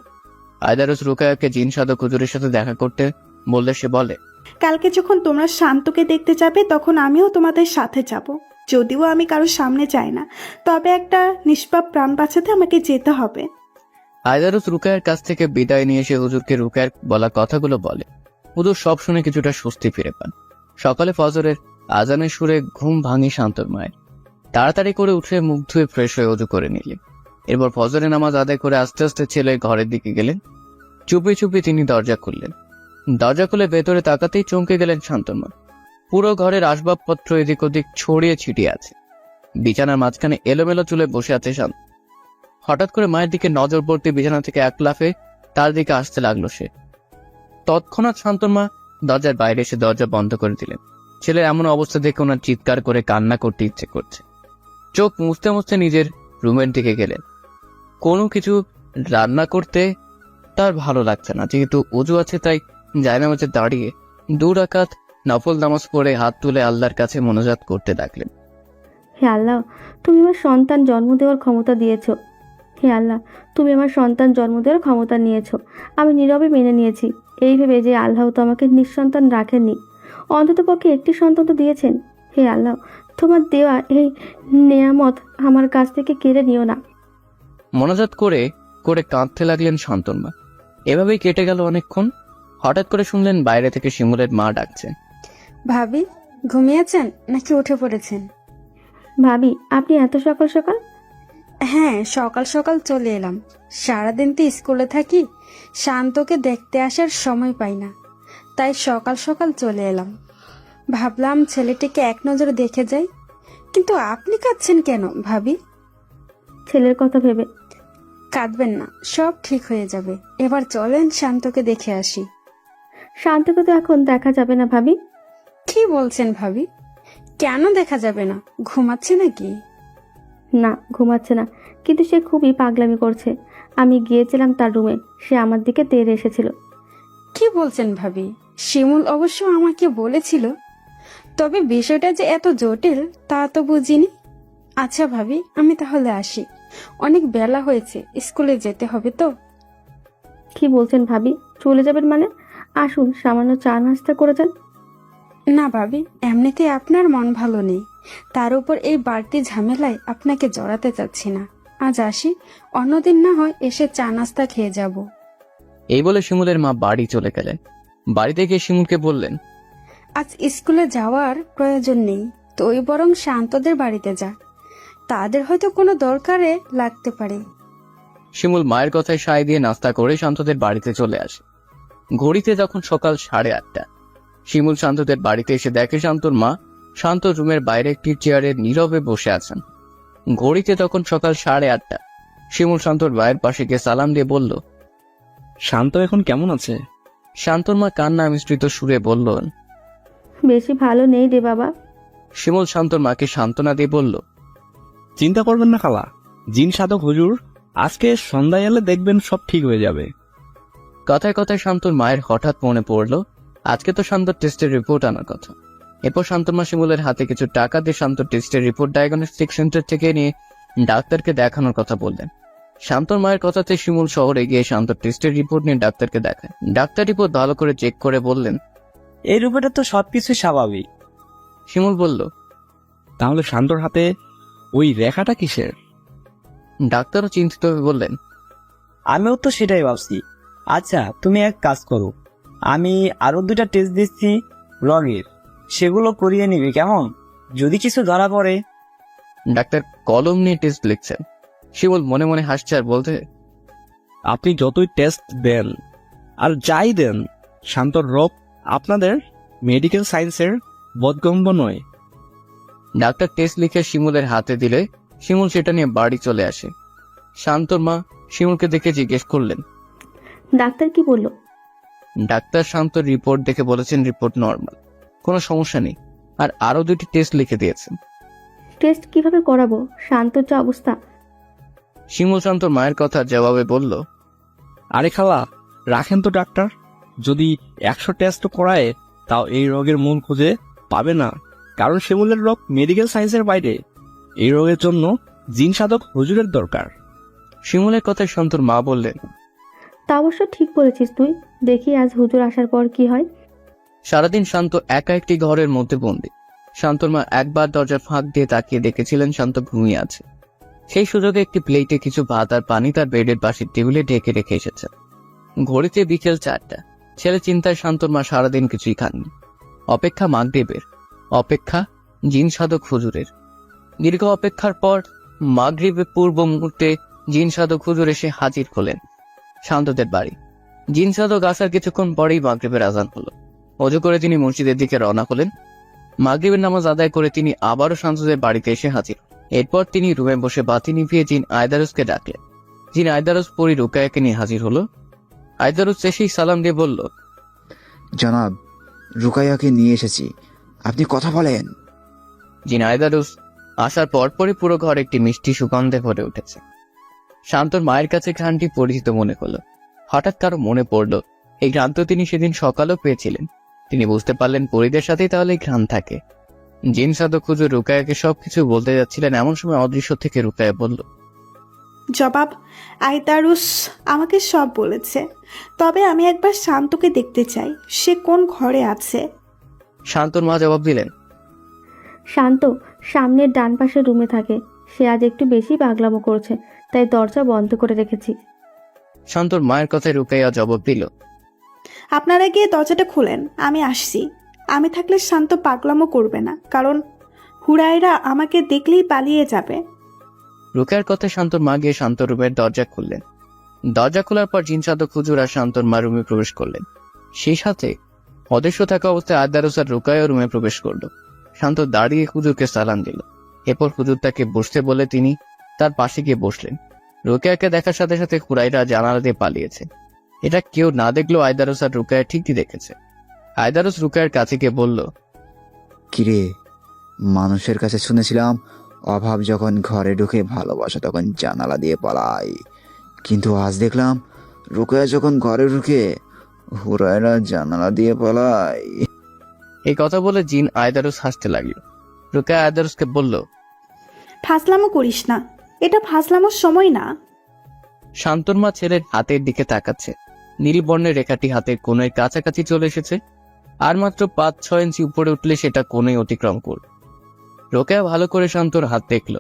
আয়দারুস রুকাইয়াকে জিন সাধক হুজুরের সাথে দেখা করতে বললে সে বলে, কালকে যখন তোমরা শান্তকে দেখতে যাবে তখন আমিও তোমাদের সাথে যাব। যদিও আমি কারোর সামনে যাই না, তবে একটা নিষ্পাপ প্রাণ বাঁচাতে আমাকে যেতে হবে। আয়দারুস রুকাইয়ার কাছ থেকে বিদায় নিয়ে এসে হুজুরকে রুকাইয়ার বলা কথাগুলো বলে। হুজুর সব শুনে কিছুটা স্বস্তি ফিরে পান। সকালে ফজরের আজানের সুরে ঘুম ভাঙি শান্তর মায়ের। তাড়াতাড়ি করে উঠে মুখ ধুয়ে ফ্রেশ হয়ে ওযু করে নিলেন। এরপর ফজরের নামাজ আদায় করে আস্তে আস্তে ছেলে ঘরের দিকে গেলেন। চুপি চুপি তিনি দরজা খুললেন। দরজা খুলে ভেতরে তাকাতেই চমকে গেলেন শান্তর মা। পুরো ঘরের আসবাবপত্র এদিক ওদিক ছড়িয়ে ছিটিয়ে আছে। বিছানার মাঝখানে এলোমেলো চুলে বসে আছে শান্ত। হঠাৎ করে মায়ের দিকে নজর পড়তে বিছানা থেকে এক লাফে তার দিকে আসতে লাগলো সে। তৎক্ষণাৎ শান্তর মা দরজার বাইরে এসে দরজা বন্ধ করে দিলেন। ছেলের এমন অবস্থা দেখে ওনার চিৎকার করে কান্না করতে ইচ্ছে করছে। চোখ মুছতে মুছতে নিজের রুমের দিকে গেলেন। কোনো কিছু রান্না করতে তার ভালো লাগছে না, যেহেতু ওযু আছে তাই জায়নামাজে দাঁড়িয়ে 2 রাকাত নফল নামাজ পড়ে হাত তুলে আল্লাহর কাছে মোনাজাত করতে লাগলেন। হে আল্লাহ, তুমি আমার সন্তান জন্ম দেওয়ার ক্ষমতা দিয়েছো। হে আল্লাহ, তুমি আমার সন্তান জন্ম দেওয়ার ক্ষমতা নিয়েছো। আমি নীরবে মেনে নিয়েছি, এই ভেবে যে আল্লাহ তো আমাকে নিঃসন্তান রাখেননি, অন্তত পক্ষে একটি সন্তান তো দিয়েছেন। হে আল্লাহ, তোমার দেওয়া এই নেয়ামত আমার কাছ থেকে কেড়ে নিও না। মোনাজাত করে করে কাঁদতে লাগলেন শান্তনমা। এভাবেই কেটে গেল অনেকক্ষণ। হঠাৎ করে শুনলেন বাইরে থেকে শিমুলের মা ডাকছেন, ভাবি ঘুমিয়েছেন নাকি উঠে পড়েছেন? ভাবি, আপনি এত সকাল সকাল? হ্যাঁ, সকাল সকাল চলে এলাম। সারাদিন তো স্কুলে থাকি, শান্তকে দেখতে আসার সময় পাই না, তাই সকাল সকাল চলে এলাম। ভাবলাম ছেলেটিকে এক নজরে দেখে যাই। কিন্তু আপনি কাঁদছেন কেন ভাবি? ছেলের কথা ভেবে। কাঁদবেন না, সব ঠিক হয়ে যাবে। এবার চলেন শান্তকে দেখে আসি। শান্তকে তো এখন দেখা যাবে না ভাবি। কি বলছেন ভাবি? কেন দেখা যাবে না? ঘুমাচ্ছে নাকি? না, ঘুমাচ্ছে না, কিন্তু সে খুবই পাগলামি করছে। আমি গিয়েছিলাম তার রুমে, সে আমার দিকে তেড়ে এসেছিল। কি বলছেন ভাবি? শিমুল অবশ্য আমাকে বলেছিল, তবে বিষয়টা যে এত জটিল তা তো বুঝিনি। আচ্ছা ভাবি, আমি তাহলে আসি, অনেক বেলা হয়েছে, স্কুলে যেতে হবে তো। কি বলছেন ভাবি? চলে যাবেন মানে? আসুন, সামান্য চা নাস্তা করে যান। না ভাবি, এমনিতে আপনার মন ভালো নেই, তার উপর এই বাড়তি ঝামেলায় আপনাকে জড়াতে চাচ্ছি না। আজ আসি, অন্যদিন না হয় এসে চা নাস্তা খেয়ে যাব। এই বলে শিমুলের মা বাড়ি চলে গেলেন। বাড়িতে গিয়ে শিমুলকে বললেন, আজ স্কুলে যাওয়ার প্রয়োজন নেই, তুই বরং শান্তদের বাড়িতে যা, তাদের হয়তো কোনো দরকারে লাগতে পারে। শিমুল মায়ের কথায় সায় দিয়ে নাস্তা করে শান্তদের বাড়িতে চলে আসে। ঘড়িতে যখন সকাল 8:30, শিমুল শান্তদের বাড়িতে এসে দেখে শান্তর মা শান্ত রুমের বাইরে একটি চেয়ারে নীরবে বসে আছেন। ঘড়িতে তখন সকাল 8:30। শিমুল শান্তর মায়ের পাশে গিয়ে সালাম দিয়ে বলল, শান্ত এখন কেমন আছে? শান্তর মা কান্না মিশ্রিত সুরে বললেন, বেশি ভালো নেই রে বাবা। শিমুল শান্তর মাকে সান্ত্বনা দিয়ে বলল, চিন্তা করবেন না খালা, জিন সাধক হুজুর আজকে সন্ধ্যায় এলে দেখবেন সব ঠিক হয়ে যাবে। কথায় কথায় শান্তর মায়ের হঠাৎ মনে পড়ল আজকে তো শান্তর টেস্টের রিপোর্ট আনার কথা। এরপর শান্তর মা শিমুলের হাতে কিছু টাকা দিয়ে শান্তর টেস্টের রিপোর্ট ডায়াগনস্টিক সেন্টার থেকে নিয়ে ডাক্তারকে দেখানোর কথা বললেন। শান্তর মায়ের কথাতে শিমুল শহরে গিয়ে শান্তর টেস্টের রিপোর্ট নিয়ে ডাক্তারকে দেখায়। ডাক্তার রিপোর্ট ভালো করে চেক করে বললেন, এই রূপেটা তো সবকিছু স্বাভাবিক। শিমুল বলল, তাহলে শান্তর হাতে ওই রেখাটা কিসের? ডাক্তারও চিন্তিত হয়ে বললেন, আমিও তো সেটাই ভাবছি। আচ্ছা, তুমি এক কাজ করো, আমি আরো 2টা টেস্ট দিচ্ছি রগের, সেগুলো করিয়ে নিবি কেমন? যদি কিছু ধরা পড়ে। ডাক্তার কলম নিয়ে টেস্ট লিখছেন। শিমুল মনে মনে হাসছে আর বলতে, আপনি যতই টেস্ট দেন আর যাই দেন, শান্তর রোগ আপনাদের মেডিকেল সায়েন্সের বোধগম্য নয়। ডাক্তার টেস্ট লিখে শিমুলের হাতে দিলে শিমুল সেটা নিয়ে বাড়ি চলে আসে। শান্তর মা শিমুলকে দেখে জিজ্ঞেস করলেন। ডাক্তার কি বললো? ডাক্তার শান্তর রিপোর্ট দেখে বলেছেন রিপোর্ট নর্মাল, কোনো সমস্যা নেই, আর আরো 2টি টেস্ট লিখে দিয়েছেন। টেস্ট কিভাবে করাবো? শান্তর যা অবস্থা। শিমুল শান্তর মায়ের কথা জবাবে বলল, আরে খালা, রাখেন তো ডাক্তার, যদি 100 টেস্ট করায় তাও এই রোগের মূল খুঁজে পাবে না, কারণ শিমুলের রোগ মেডিকেল সায়েন্সের বাইরে। এই রোগের জন্য জিন সাধক হুজুরের দরকার। শিমুলের কথায় শান্তর মা বললেন, তা অবশ্য ঠিক বলেছিস তুই, দেখি আজ হুজুর আসার পর কি হয়। সারাদিন শান্ত একা একটি ঘরের মধ্যে বন্দী। শান্তর মা একবার দরজার ফাঁক দিয়ে তাকিয়ে দেখেছিলেন শান্ত ঘুমিয়ে আছে। সেই সুযোগে একটি প্লেটে কিছু ভাত আর পানি তার বেডের পাশের টেবিলে ঢেকে রেখে এসেছে। ঘড়িতে বিকেল 4টা। ছেলে চিন্তায় শান্তর মা সারাদিন কিছুই খাননি। অপেক্ষা মাগরিবের, অপেক্ষা জিন সাধক হুজুরের। দীর্ঘ অপেক্ষার পর মাগরিবের পূর্ব মুহূর্তে জিন সাধক হুজুর এসে হাজির হলেন শান্তদের বাড়ি। জিন সাধক আসার কিছুক্ষণ পরেই মাগরিবের আজান হলো। অজু করে তিনি মসজিদের দিকে রওনা হলেন। মাগরিবের নামাজ আদায় করে তিনি আবারও শান্তদের বাড়িতে এসে হাজির। এরপর তিনি রুমে বসে বাতি নিভিয়ে জিন আয়দারুসকে ডাকলেন। জিন আয়দারুস পরি রুকায়াকে নিয়ে হাজির হলো। আয়দারুস এসেই সালাম দিয়ে বলল, জনাব, রুকাইয়াকে নিয়ে এসেছি, আপনি কথা বলেন। জিন আয়দারুস আসার পরপরই পুরো ঘর একটি মিষ্টি সুগন্ধে ভরে উঠেছে। শান্তর মায়ের কাছে ঘ্রাণটি পরিচিত মনে হলো। হঠাৎ কারো মনে পড়ল এই ঘ্রাণ তো তিনি সেদিন সকালেও পেয়েছিলেন। তিনি বুঝতে পারলেন পরিদের সাথেই তাহলে এই ঘ্রাণ থাকে। জিন সাধক হুজুর রুকায়াকে সবকিছু বলতে যাচ্ছিলেন, এমন সময় অদৃশ্য থেকে রুকায়া বলল, জবাব, আয়তারুস আমাকে সব বলেছে, তবে আমি একবার শান্তকে দেখতে চাই, সে কোন ঘরে আছে। শান্তর মা জবাব দিলেন, শান্ত সামনের ডান পাশের রুমে থাকে, সে আজ একটু বেশি পাগলামো করছে, তাই দরজা বন্ধ করে রেখেছি। শান্তর মায়ের কথায় রুকাইয়া জবাব দিল, আপনারা গিয়ে দরজাটা খুলেন, আমি আসছি। আমি থাকলে শান্ত পাগলামো করবে না, কারণ হুরায়রা আমাকে দেখলেই পালিয়ে যাবে। রুকায়ার কথায় শান্তর মা গিয়ে শান্ত রুমের দরজা খুললেন। দরজা খোলার পর জিন সাধক হুজুর আর শান্তর মা রুমে প্রবেশ করলেন। সেই সাথে অদৃশ্য থাকা অবস্থায় আয়দারুস আর রুকায়া রুমে প্রবেশ করল। শান্ত দাঁড়িয়ে হুজুরকে সালাম দিল। এরপর হুজুর তাকে বসতে বলে তিনি তার পাশে গিয়ে বসলেন। রুকায়াকে দেখার সাথে সাথে হুরায়রা জানালা দিয়ে পালিয়েছে। এটা কেউ না দেখলেও আয়দারুস আর রুকায়া ঠিকই দেখেছে। আয়দারুস রুকায়ার কাছে গিয়ে বলল, কিরে, মানুষের কাছে শুনেছিলাম অভাব যখন ঘরে ঢুকে ভালোবাসা তখন জানালা দিয়ে পালায়, কিন্তু আজ দেখলাম রুকায়া যখন ঘরে ঢুকে হুরায়রা জানালা দিয়ে পালায়। এই কথা বলে জিন আয়দারুস হাসতে লাগল। রুকায়া আয়দারুসকে বলল, ফাজলামো করিস না, এটা ফাজলামোর সময় না। শান্তর মা ছেলের হাতের দিকে তাকাচ্ছে। নীল বর্ণের রেখাটি হাতের কোণের কাছাকাছি চলে এসেছে, আর মাত্র 5-6 ইঞ্চি উপরে উঠলে সেটা কোণে অতিক্রম করল। রোকেয়া ভালো করে শান্তর হাত দেখল,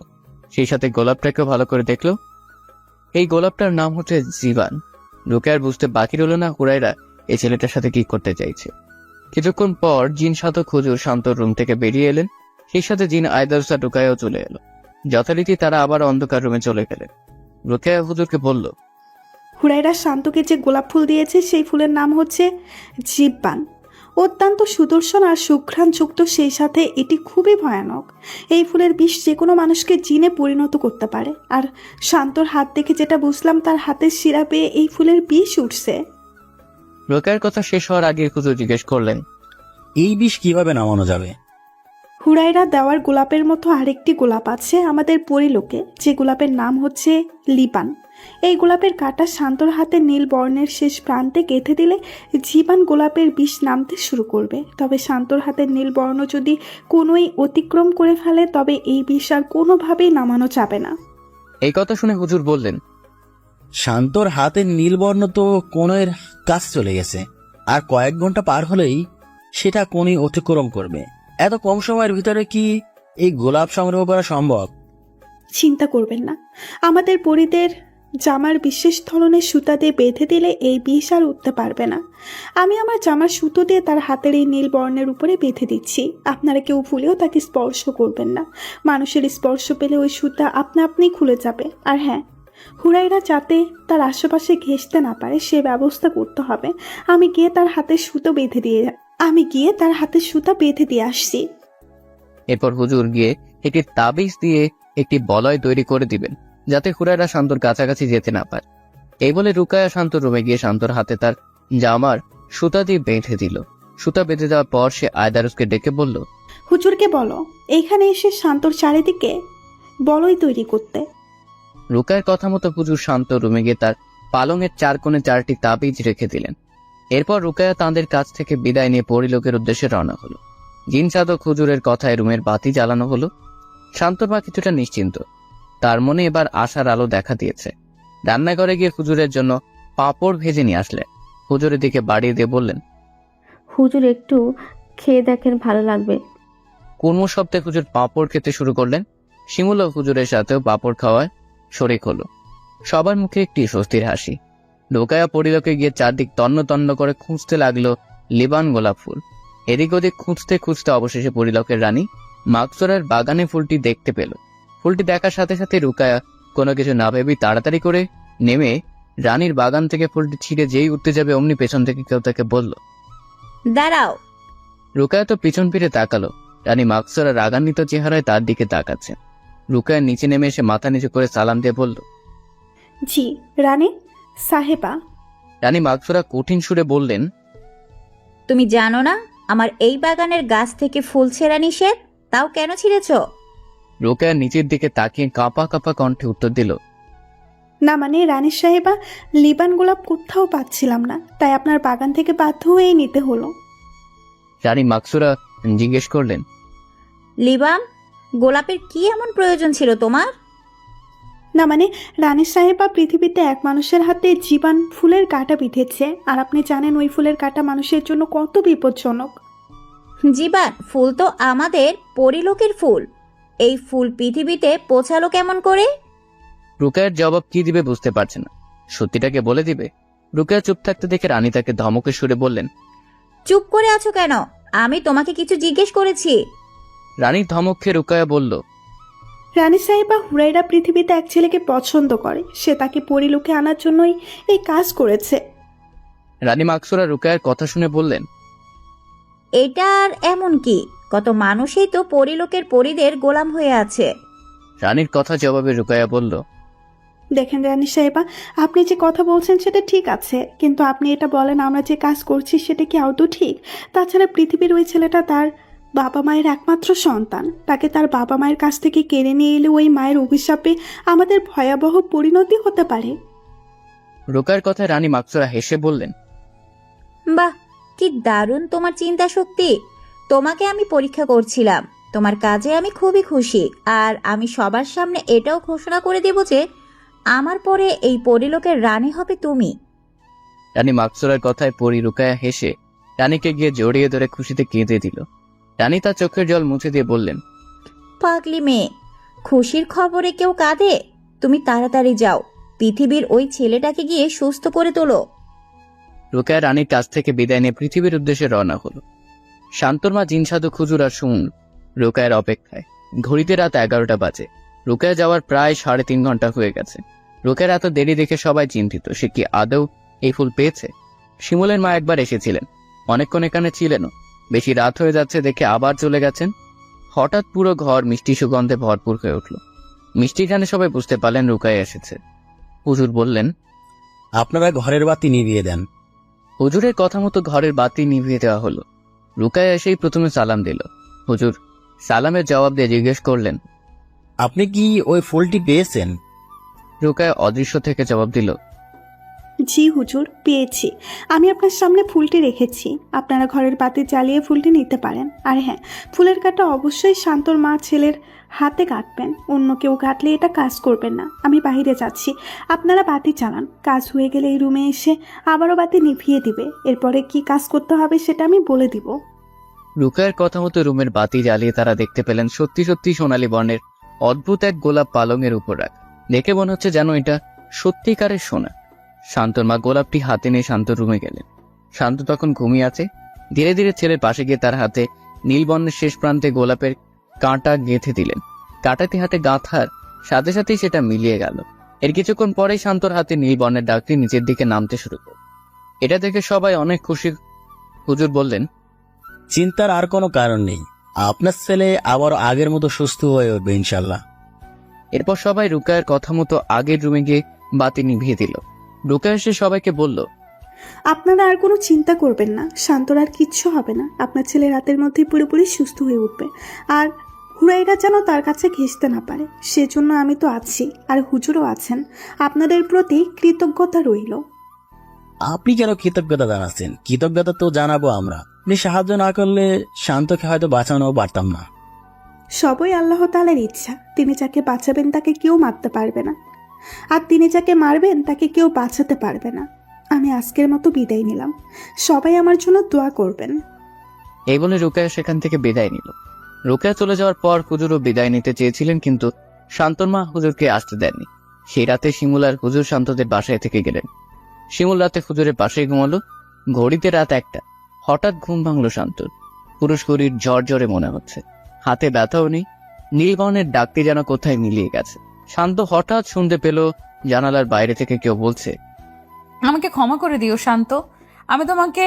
সেই সাথে গোলাপটাকেও ভালো করে দেখল। এই গোলাপটার নাম হচ্ছে জীবান। রোকেয়ার বুঝতে বাকি রইল না হুরায়রা এই ছেলেটার সাথে কি করতে চাইছে। কিছুক্ষণ পর জিন সাধক হুজুর শান্তর রুম থেকে বেরিয়ে এলেন। সেই সাথে জিন আয়দারুস আর রুকায়াও চলে এলো। যথারীতি তারা আবার অন্ধকার রুমে চলে গেলেন। রোকেয়া হুজুরকে বলল, হুরায়রা শান্তকে যে গোলাপ ফুল দিয়েছে সেই ফুলের নাম হচ্ছে জিব্বান। অত্যন্ত সুদর্শন আর সুঘ্রাণযুক্ত, সেই সাথে এটি খুবই ভয়ানক। এই ফুলের বিষ যে কোনো মানুষকে জিনে পরিণত করতে পারে। আর শান্তর হাত দেখে যেটা বুঝলাম, তার হাতের শিরা পেয়ে এই ফুলের বিষ উঠছে। রোকেয়ার কথা শেষ হওয়ার আগে হুজুর জিজ্ঞেস করলেন, এই বিষ কিভাবে নামানো যাবে? হুরায়রা দেওয়ার গোলাপের মতো আরেকটি গোলাপ আছে আমাদের পরিলোকে, যে গোলাপের নাম হচ্ছে লিবান। এই গোলাপের কাঁটা শান্তর হাতে নীল বর্ণের শেষ প্রান্তে গেঁথে দিলে জীবান গোলাপের বিষ নামতে শুরু করবে। তবে শান্তর হাতের নীল বর্ণ যদি কোনোই অতিক্রম করে ফেলে, তবে এই বিষ আর কোনোভাবেই নামানো যাবে না। এই কথা শুনে হুজুর বললেন, শান্তর হাতের নীলবর্ণ তো কোণের কাছ চলে গেছে, আর কয়েক ঘন্টা পার হলেই সেটা কোণে অতিক্রম করবে। এত কম সময়ের ভিতরে কি এই গোলাপ সংগ্রহ করা সম্ভব? চিন্তা করবেন না, আমাদের পরিদের জামার বিশেষ ধরনের সুতা দিয়ে বেঁধে দিলে এই বিষ আর উঠতে পারবে না। আমি আমার জামার সুতো দিয়ে তার হাতের এই নীল বর্ণের উপরে বেঁধে দিচ্ছি। আপনারা কেউ ভুলেও তাকে স্পর্শ করবেন না। মানুষের স্পর্শ পেলে ওই সুতা আপনা আপনিই খুলে যাবে। আর হ্যাঁ, হুরাইরা যাতে তার আশেপাশে ঘেঁষতে না পারে সে ব্যবস্থা করতে হবে। আমি গিয়ে তার হাতের সুতা বেঁধে দিয়ে আসছি। এরপর হুজুর গিয়ে একটি তাবিজ দিয়ে একটি বলয় তৈরি করে দিবেন, যাতে হুরায়রা শান্তর কাছাকাছি যেতে না পারে। এই বলে রুকায়া শান্তর রুমে গিয়ে শান্তর হাতে তার জামার সুতা দিয়ে বেঁধে দিল। সুতা বেঁধে দেওয়ার পর সে আয়দারুসকে ডেকে বলল, হুজুরকে বলো এইখানে এসে শান্তর চারিদিকে বলয় তৈরি করতে। রুকায়ের কথা মতো হুজুর শান্ত রুমে গিয়ে তার পালঙের 4 কোণে 4টি তাবিজ রেখে দিলেন। এরপর রুকায়া তাঁদের কাছ থেকে বিদায় নিয়ে পরিলোকের উদ্দেশ্যে রওনা হলো। জিন সাধক হুজুরের কথায় রুমের বাতি জ্বালানো হলো। শান্তর মা কিছুটা নিশ্চিন্ত, তার মনে এবার আশার আলো দেখা দিয়েছে। রান্নাঘরে গিয়ে হুজুরের জন্য পাঁপড় ভেজে নিয়ে আসলেন। হুজুরের দিকে বাড়িয়ে দিয়ে বললেন, হুজুর একটু খেয়ে দেখেন, ভালো লাগবে। কোন শব্দে হুজুর পাঁপড় খেতে শুরু করলেন। শিমুলও হুজুরের সাথেও পাঁপড় খাওয়ায় শরিক হলো। সবার মুখে একটি স্বস্তির হাসি। রুকায়া পরিলোকে গিয়ে চারদিক তন্ন তন্ন করে খুঁজতে লাগলো লিবান গোলাপ ফুল। এদিক ওদিক খুঁজতে খুঁজতে অবশেষে পরিলোকের রানী মাকসুরার বাগানে ফুলটি দেখতে পেল। ফুলটি দেখার সাথে সাথে রুকায়া কোনো কিছু না ভেবেই তাড়াতাড়ি করে নেমে রানীর বাগান থেকে ফুলটি ছিঁড়ে যেই উঠতে যাবে অমনি পেছন থেকে কেউ তাকে বলল, দাঁড়াও। রুকায়া তো পিছন ফিরে তাকালো। রানী মাকসুরা রাগান্বিত চেহারায় তার দিকে তাকাচ্ছে। রুকায়া নিচে নেমে এসে মাথা নিচু করে সালাম দিয়ে বলল, জি রানী সাহেবা। রানী মাকসুরা কঠিন সুরে বললেন, তুমি জানো না আমার এই বাগানের গাছ থেকে ফুল ছেঁড়া নিষেধ? তাও কেন ছিঁড়েছ? রুকায়া নিচের দিকে তাকিয়ে কাঁপা কাঁপা কণ্ঠে উত্তর দিল, না মানে রানী সাহেবা, লিবান গোলাপ কোথাও পাচ্ছিলাম না, তাই আপনার বাগান থেকে বাধ্য হয়েই নিতে হলো। রানী মাকসুরা জিজ্ঞেস করলেন, লিবান গোলাপের কি এমন প্রয়োজন ছিল তোমার? না মানে রানী সাহেবা, পৃথিবীতে এক মানুষের হাতে জীবান ফুলের কাঁটা বিঁধেছে, আর আপনি জানেন ওই ফুলের কাঁটা মানুষের জন্য কত বিপজ্জনক। জীবান ফুল তো আমাদের পরিলোকের ফুল। এই ফুল পৃথিবীতে পৌঁছালো কেমন করে? রুকায়ার জবাব কি দিবে বুঝতে পারছে না। সত্যিটাকে বলে দিবে? রুকায়া চুপ থাকতে দেখে রানী তাকে ধমকে সুরে বললেন, চুপ করে আছো কেন? আমি তোমাকে কিছু জিজ্ঞেস করেছি। রানীর ধমক খেয়ে রুকায়া বলল, রানী সাহেবা, হুরাইরা পৃথিবীতে এক ছেলেকে পছন্দ করে, সে তাকে পরিলোকে আনার জন্যই এই কাজ করেছে। রানী মাকসুরা রুকায়ার কথা শুনে বললেন, এটার এমন কি? কত মানুষই তো পরিলোকের পরিদের গোলাম হয়ে আছে। রানীর কথা জবাবে রুকায়া বলল, দেখেন রানী সাহেবা, আপনি যে কথা বলছেন সেটা ঠিক আছে, কিন্তু আপনি এটা বলেন আমরা যে কাজ করছি সেটা কি আদৌ ঠিক? তাছাড়া পৃথিবীর ওই ছেলেটা তার বাবা মায়ের একমাত্র সন্তান, তাকে তার বাবা মায়ের কাছ থেকে কেড়ে নিয়ে এলে ওই মায়ের অভিশাপে আমাদের ভয়াবহ পরিণতি হতে পারে। রুকায়ার কথায় রানী মাকসুরা হেসে বললেন, বাহ, কি দারুণ তোমার চিন্তা শক্তি। তোমাকে আমি পরীক্ষা করছিলাম। তোমার কাজে আমি খুবই খুশি। আর আমি সবার সামনে এটাও ঘোষণা করে দেব যে আমার পরে এই পরিলোকের রানী হবে তুমি। রানী মাকসুরার কথায় পরি রুকায়া হেসে রানীকে গিয়ে জড়িয়ে ধরে খুশিতে কেঁদে দিল। রানী তার চোখের জল মুছে দিয়ে বললেন, পাগলি মেয়ে, খুশির খবরে কেউ কাঁদে? তুমি তাড়াতাড়ি যাও, পৃথিবীর ওই ছেলেটাকে গিয়ে সুস্থ করে তোলো। রুকায়া রানীর কাছ থেকে বিদায় নিয়ে পৃথিবীর উদ্দেশ্যে রওনা হলো। শান্তর মা, জিন সাধু, খুজুর আর সুমন রুকায়ের অপেক্ষায়। ঘড়িতে রাত 11টা বাজে। রুকায়া যাওয়ার প্রায় 3.5 ঘন্টা হয়ে গেছে। রুকায়ার এত দেরি দেখে সবাই চিন্তিত, সে কি আদৌ এই ফুল পেয়েছে? শিমুলের মা একবার এসেছিলেন, অনেকক্ষণ এখানে ছিলেনও। বেশি রাত হয়ে যাচ্ছে দেখে আবার চলে গেছেন। হঠাৎ পুরো ঘর মিষ্টি সুগন্ধে ভরপুর হয়ে উঠল। মিষ্টি খানে সবাই বুঝতে পারলেন রুকায়া এসেছে। হুজুর বললেন, আপনারা ঘরের বাতি নিভিয়ে দেন। হুজুরের কথা মতো ঘরের বাতি নিভিয়ে দেওয়া হলো। রুকায়া এসেই প্রথমে সালাম দিল। হুজুর সালামের জবাব দিয়ে জিজ্ঞেস করলেন, আপনি কি ওই ফুলটি পেয়েছেন? রুকায়া অদৃশ্য থেকে জবাব দিল, জি হুজুর, পেয়েছি। আমি আপনার সামনে ফুলটি রেখেছি, আপনারা ঘরের বাতি জ্বালিয়ে ফুলটি নিতে পারেন। আর হ্যাঁ, ফুলের কাঁটা অবশ্যই শান্তর মা ছেলের হাতে কাটবেন, অন্য কেউ কাটলে এটা কাজ করবেন না। আমি বাইরে যাচ্ছি, আপনারা বাতি চালান। কাজ হয়ে গেলে এই রুমে এসে আবারও বাতি নিভিয়ে দিবে। এরপরে কি কাজ করতে হবে সেটা আমি বলে দিব। রুকায়ার কথা মতো রুমের বাতি জ্বালিয়ে তারা দেখতে পেলেন সত্যি সত্যি সোনালী বর্ণের অদ্ভুত এক গোলাপ পালঙের উপর রাখ। দেখে মনে হচ্ছে যেন এটা সত্যিকারের সোনা। শান্তর মা গোলাপটি হাতে নিয়ে শান্ত রুমে গেলেন। শান্ত তখন ঘুমিয়ে আছে। ধীরে ধীরে ছেলের পাশে গিয়ে তার হাতে নীলবর্ণের শেষ প্রান্তে গোলাপের কাঁটা গেঁথে দিলেন। কাঁটাটি হাতে গাঁথার সাথে সাথেই সেটা মিলিয়ে গেল। এর কিছুক্ষণ পরেই শান্তর হাতে নীলবর্ণের ডাকটি নিচের দিকে নামতে শুরু করল। এটা দেখে সবাই অনেক খুশি। হুজুর বললেন, চিন্তার আর কোনো কারণ নেই, আপনার ছেলে আবার আগের মতো সুস্থ হয়ে উঠবে ইনশাল্লাহ। এরপর সবাই রুকায়ের কথা মতো আগের রুমে গিয়ে বাতি নিভিয়ে দিল। রুকায়া এসে সবাইকে বলল, আপনারা আর কোনো চিন্তা করবেন না, শান্তর আর কিচ্ছু হবে না। আপনার ছেলে রাতের মধ্যে পুরোপুরি সুস্থ হয়ে উঠবে। আর হুরাইরা যেন তার কাছে ঘেঁষতে না পারে, সেজন্য আমি তো আছি, আর হুজুরও আছেন। আপনাদের প্রতি কৃতজ্ঞতা রইল। আপনি কেন কৃতজ্ঞতা জানাচ্ছেন? কৃতজ্ঞতা তো জানাবো আমরা। আপনি সাহায্য না করলে শান্তকে হয়তো বাঁচানোও পারতাম না। সবই আল্লাহ তাআলার ইচ্ছা। তিনি যাকে বাঁচাবেন তাকে কেউ মারতে পারবে না, আর তিনি যাকে মারবেন তাকে কেউ বাঁচাতে পারবে না। আমি আজকের মতো বিদায় নিলাম, সবাই আমার জন্য দোয়া করবেন। এই বলে রুকায়া সেখান থেকে বিদায় নিল। রুকায়া চলে যাওয়ার পর হুজুরও বিদায় নিতে চেয়েছিলেন, কিন্তু শান্তর মা হুজুরকে আসতে দেননি। সেই রাতে শিমুল আর হুজুর শান্তদের বাসায় থেকে গেলেন। শিমুল রাতে হুজুরের পাশেই ঘুমালো। ঘড়িতে রাত 1টা। হঠাৎ ঘুম ভাঙলো শান্তর। পুরো শরীর জ্বরে মনে হচ্ছে, হাতে ব্যথাও নেই। নীলবর্ণের ডাকটি যেন কোথায় মিলিয়ে গেছে। শান্ত হঠাৎ শুনতে পেল জানালার বাইরে থেকে কেউ বলছে, আমাকে ক্ষমা করে দিও শান্ত। আমি তোমাকে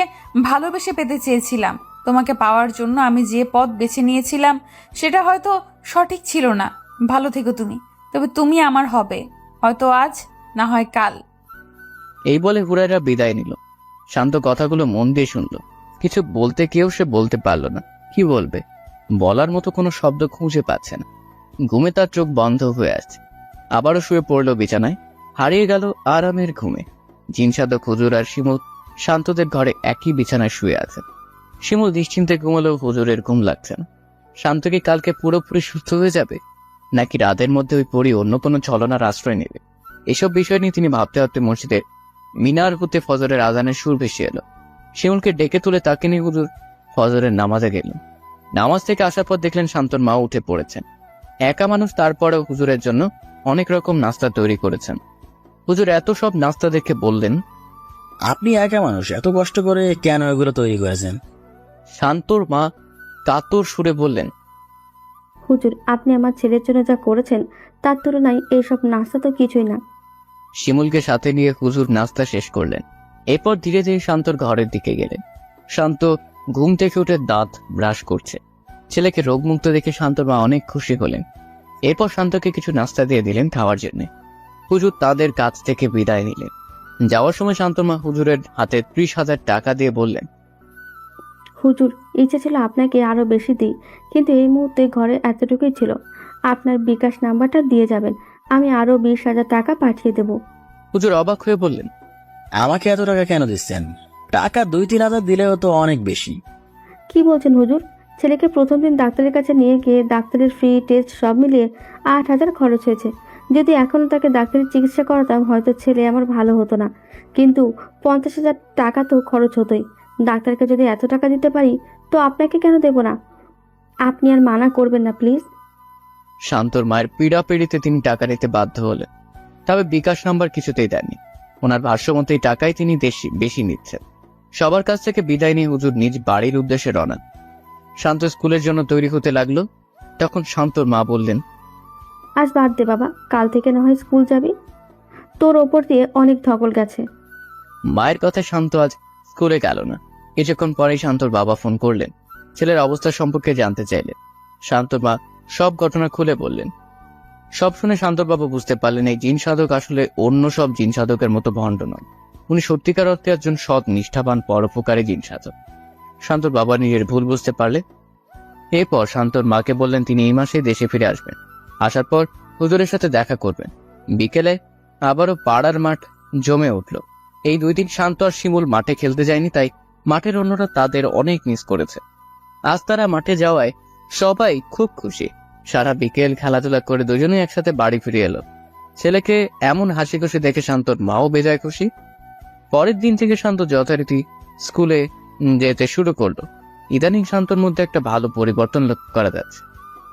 ভালোবেসে পেতে চেয়েছিলাম। তোমাকে পাওয়ার জন্য আমি যে পথ বেছে নিয়েছিলাম সেটা হয়তো সঠিক ছিল না। ভালো থেকো তুমি, তবে তুমি আমার হবে, হয়তো আজ, না হয় কাল। এই বলে হুরায়রা বিদায় নিল। শান্ত কথাগুলো মন দিয়ে শুনল। কিছু বলতে কেউ সে বলতে পারল না। কি বলবে? বলার মতো কোনো শব্দ খুঁজে পাচ্ছে না। ঘুমে তার চোখ বন্ধ হয়ে আসছে। আবারও শুয়ে পড়ল বিছানায়। হারিয়ে গেল আরামের ঘুমে। জিনসাদক হুজুর আর শিমুল শান্তদের ঘরে একই বিছানায় শুয়ে আছে। শিমুল নিশ্চিন্তে ঘুমালেও হুজুরের ঘুম লাগছে না। শান্ত কি কালকে পুরোপুরি সুস্থ হয়ে যাবে, নাকি রাতের মধ্যে ওই পরি অন্য কোনো ছলনার আশ্রয় নেবে? এসব বিষয় নিয়ে তিনি ভাবতে ভাবতে মসজিদের মিনার হতে ফজরের আজানের সুর ভেসে এলো। শিমুলকে ডেকে তুলে তাকে নিয়ে হুজুর ফজরের নামাজে গেলেন। নামাজ থেকে আসার পর দেখলেন শান্তর মা উঠে পড়েছেন। একা মানুষ, তারপরেও হুজুরের জন্য অনেক রকম নাস্তা তৈরি করেছেন। হুজুর এত সব নাস্তা দেখে বললেন, আপনি একা মানুষ, এত কষ্ট করে কেন এগুলো তৈরি করেছেন? শান্তর মা কাতর সুরে বললেন, হুজুর, আপনি আমার ছেলের জন্য যা করেছেন তার তুলনায় এইসব নাস্তা তো কিছুই না। শিমুলকে সাথে নিয়ে হুজুর নাস্তা শেষ করলেন। এরপর ধীরে ধীরে শান্তর ঘরের দিকে গেলেন। শান্ত ঘুম থেকে উঠে দাঁত ব্রাশ করছে। ছেলেকে রোগমুক্ত দেখে শান্তর মা অনেক খুশি হলেন। এরপর শান্তকে কিছু নাস্তা দিয়ে দিলেন খাওয়ার জন্য। হুজুর তাদের কাছ থেকে বিদায় নিলেন। যাওয়ার সময় শান্তর মা হুজুরের হাতে 30,000 টাকা দিয়ে বললেন, হুজুর, ইচ্ছে ছিল আপনাকে আরো বেশি দিই, কিন্তু এই মুহূর্তে ঘরে এতটুকুই ছিল। আপনার বিকাশ নাম্বারটা দিয়ে যাবেন, আমি আরো 20,000 টাকা পাঠিয়ে দেব। হুজুর অবাক হয়ে বললেন, আমাকে এত টাকা কেন দিচ্ছেন? টাকা 2-3 হাজার দিলেও তো অনেক বেশি। কি বলছেন হুজুর? ছেলেকে প্রথম দিন ডাক্তারের কাছে নিয়ে গিয়ে ডাক্তারের ফ্রি টেস্ট সব মিলিয়ে 8,000 খরচ হয়েছে। যদি এখনো তাকে ডাক্তারের চিকিৎসা করাতাম হয়তো ছেলে আমার ভালো হতো না, কিন্তু 50,000 টাকা তো খরচ হতোই। ডাক্তারকে যদি এত টাকা দিতে পারি তো আপনাকে কেন দেব না? আপনি আর মানা করবেন না প্লিজ। শান্তর মায়ের পীড়াপিড়িতে তিনি টাকা নিতে বাধ্য হলেন। তবে বিকাশ নাম্বার কিছুতেই দেননি। ওনার ভাষ্যমতো এই টাকাই তিনি বেশি নিচ্ছেন। সবার কাছ থেকে বিদায় নিয়ে হুজুর নিজ বাড়ির উদ্দেশ্যে রওনা। শান্ত স্কুলের জন্য তৈরি হতে লাগলো। তখন শান্তর মা বললেন, আজ বাদ দে বাবা, কাল থেকে না হয় স্কুল যাবি। তোর ওপর দিয়ে অনেক ধকল গেছে। মায়ের কথায় শান্ত আজ স্কুলে গেল না। কিছুক্ষণ পরেই শান্তর বাবা ফোন করলেন। ছেলের অবস্থা সম্পর্কে জানতে চাইলেন। শান্তর মা সব ঘটনা খুলে বললেন। সব শুনে শান্তর বাবা বুঝতে পারলেন এই জিন সাধক আসলে অন্য সব জিন সাধকের মতো ভণ্ড নন। উনি সত্যিকার অর্থে একজন সৎ, নিষ্ঠাবান, পরোপকারী জিন সাধক। শান্তর বাবা নিজের ভুল বুঝতে পারলে এরপর শান্তর মাকে বললেন তিনি এই মাসে দেশে ফিরে আসবেন। আসার পর হুজুরের সাথে দেখা করবেন। বিকেলে আবারও পাড়ার মাঠ জমে উঠল। এই 2 দিন শান্ত আর শিমুল মাঠে খেলতে যায়নি, তাই মাঠের অন্যরা তাদের অনেক মিস করেছে। আজ তারা মাঠে যাওয়ায় সবাই খুব খুশি। সারা বিকেল খেলাধুলা করে দুজনেই একসাথে বাড়ি ফিরে এলো। ছেলেকে এমন হাসি খুশি দেখে শান্তর মাও বেজায় খুশি। পরের দিন থেকে শান্ত যথারীতি স্কুলে যেতে শুরু করলো। ইদানিং শান্তর মধ্যে একটা ভালো পরিবর্তন লক্ষ্য করা যাচ্ছে।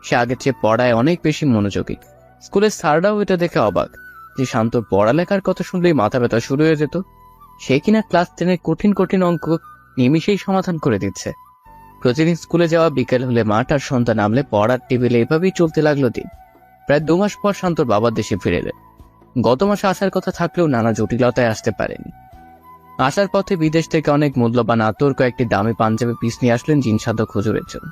সে আগের চেয়ে পড়ায় অনেক বেশি মনোযোগী। স্কুলের স্যাররাও এটা দেখে অবাক যে শান্তর পড়ালেখার কথা শুনলেই মাথা ব্যথা শুরু হয়ে যেত, সে কিনা ক্লাস 10-এর কঠিন কঠিন অঙ্ক নিমিষেই সমাধান করে দিচ্ছে। প্রতিদিন স্কুলে যাওয়া, বিকেল হলে মাঠ আর সন্ধ্যা নামলে পড়ার টেবিলে এভাবেই চলতে লাগলো দিন। প্রায় 2 মাস পর শান্তর বাবা দেশে ফিরে এলেন। গত মাসে আসার কথা থাকলেও নানা জটিলতায় আসতে পারেনি। আসার পথে বিদেশ থেকে অনেক মূল্যবান আতর, কয়েকটি দামি পাঞ্জাবি পিস নিয়ে আসলেন জিনসাদক হুজুরের জন্য।